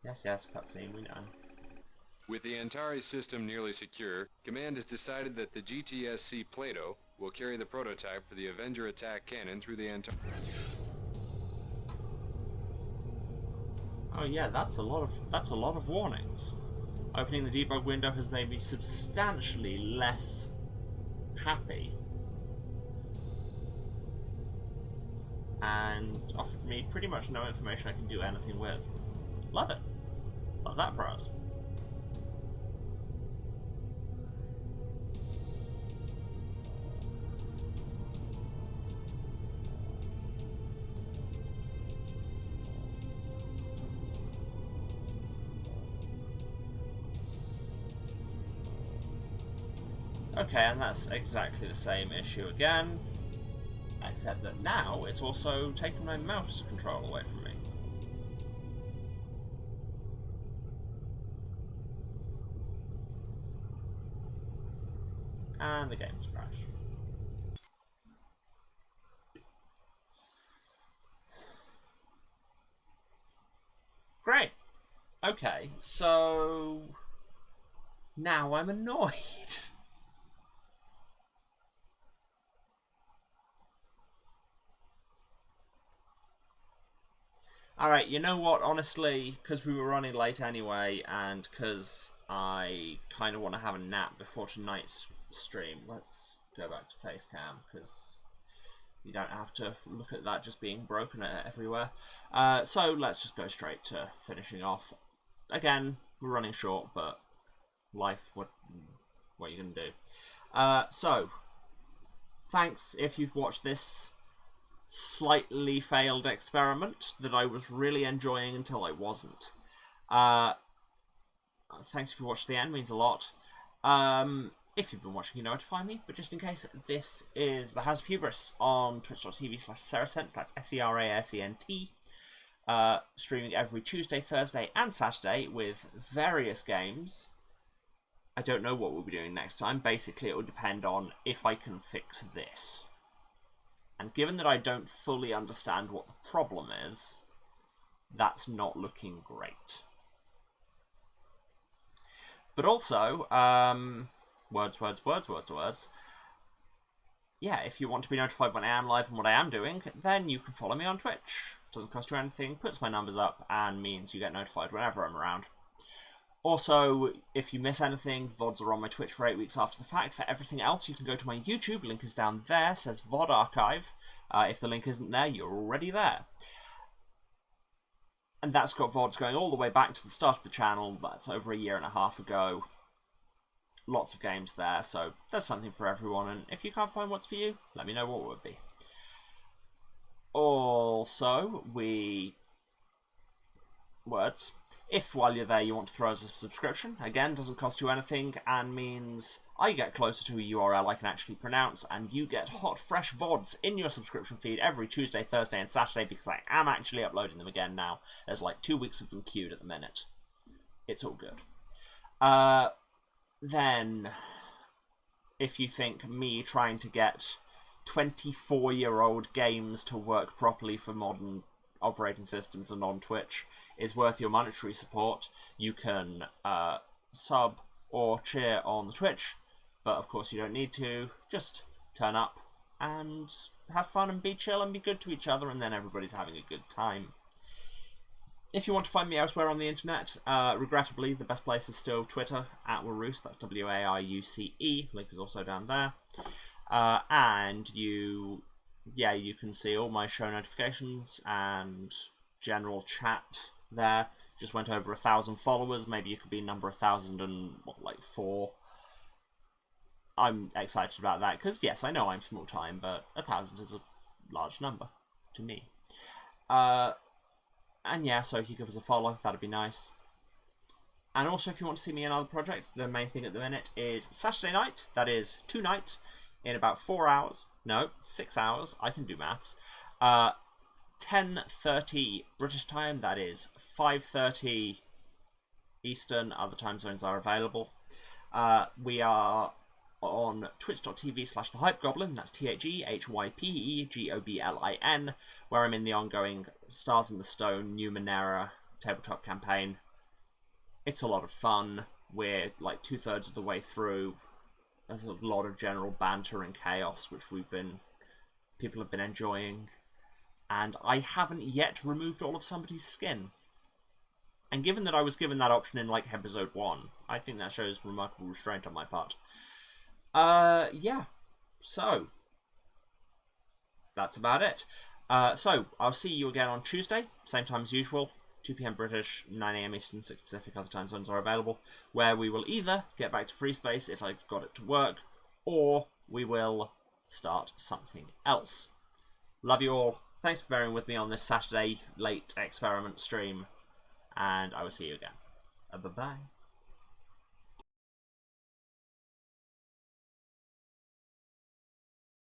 Yes, cutscene, we know. With the Antares system nearly secure, Command has decided that the GTSC Plato will carry the prototype for the Avenger attack cannon through the Antares. Oh yeah, that's a lot of warnings. Opening the debug window has made me substantially less happy. And offered me pretty much no information I can do anything with. Love it. Love that for us. Okay, and that's exactly the same issue again, except that now it's also taken my mouse control away from me. And the game's crashed. Great! Okay, so now I'm annoyed. Alright, you know what, honestly, because we were running late anyway, and because I kind of want to have a nap before tonight's stream, let's go back to Facecam, because you don't have to look at that just being broken everywhere. So let's just go straight to finishing off. Again, we're running short, but life, what are you going to do? So, thanks if you've watched this slightly failed experiment that I was really enjoying until I wasn't. Thanks if you watched the end, means a lot. If you've been watching, you know where to find me, but just in case, this is the House of Hubris on twitch.tv/Serasent, that's SERASENT, streaming every Tuesday, Thursday, and Saturday with various games. I don't know what we'll be doing next time. Basically, it will depend on if I can fix this. And given that I don't fully understand what the problem is, that's not looking great. But also, words. Yeah, if you want to be notified when I am live and what I am doing, then you can follow me on Twitch. Doesn't cost you anything, puts my numbers up, and means you get notified whenever I'm around. Also, if you miss anything, VODs are on my Twitch for 8 weeks after the fact. For everything else, you can go to my YouTube. Link is down there, says VOD Archive. If the link isn't there, you're already there. And that's got VODs going all the way back to the start of the channel. That's over a year and a half ago. Lots of games there, so there's something for everyone. And if you can't find what's for you, let me know what it would be. Also, if while you're there you want to throw us a subscription, again, doesn't cost you anything and means I get closer to a URL I can actually pronounce, and you get hot, fresh VODs in your subscription feed every Tuesday, Thursday, and Saturday, because I am actually uploading them again now. There's like 2 weeks of them queued at the minute. It's all good. Then, if you think me trying to get 24-year-old games to work properly for modern operating systems and on Twitch is worth your monetary support, you can sub or cheer on the Twitch, but of course you don't need to. Just turn up and have fun and be chill and be good to each other, and then everybody's having a good time. If you want to find me elsewhere on the internet, regrettably, the best place is still Twitter, @Wairuce, that's WAIUCE, link is also down there. And you can see all my show notifications and general chat there. Just went over 1,000 followers. Maybe you could be number 1,004. I'm excited about that because, yes, I know I'm small time, but 1,000 is a large number to me. And yeah, so if you give us a follow, that'd be nice. And also, if you want to see me in other projects, the main thing at the minute is Saturday night. That is tonight, in about 4 hours. No, 6 hours. I can do maths. 10:30 British time. That is 5:30 Eastern. Other time zones are available. We are on twitch.tv/thehypegoblin. That's THEHYPEGOBLIN, where I'm in the ongoing Stars in the Stone Numenera tabletop campaign. It's a lot of fun. We're like 2/3 of the way through. There's a lot of general banter and chaos, which people have been enjoying. And I haven't yet removed all of somebody's skin. And given that I was given that option in like episode 1, I think that shows remarkable restraint on my part. Yeah. So, that's about it. So, I'll see you again on Tuesday, same time as usual. 2 PM British, 9 AM Eastern, 6 Pacific, other time zones are available, where we will either get back to FreeSpace if I've got it to work, or we will start something else. Love you all. Thanks for bearing with me on this Saturday late experiment stream, and I will see you again. Bye-bye.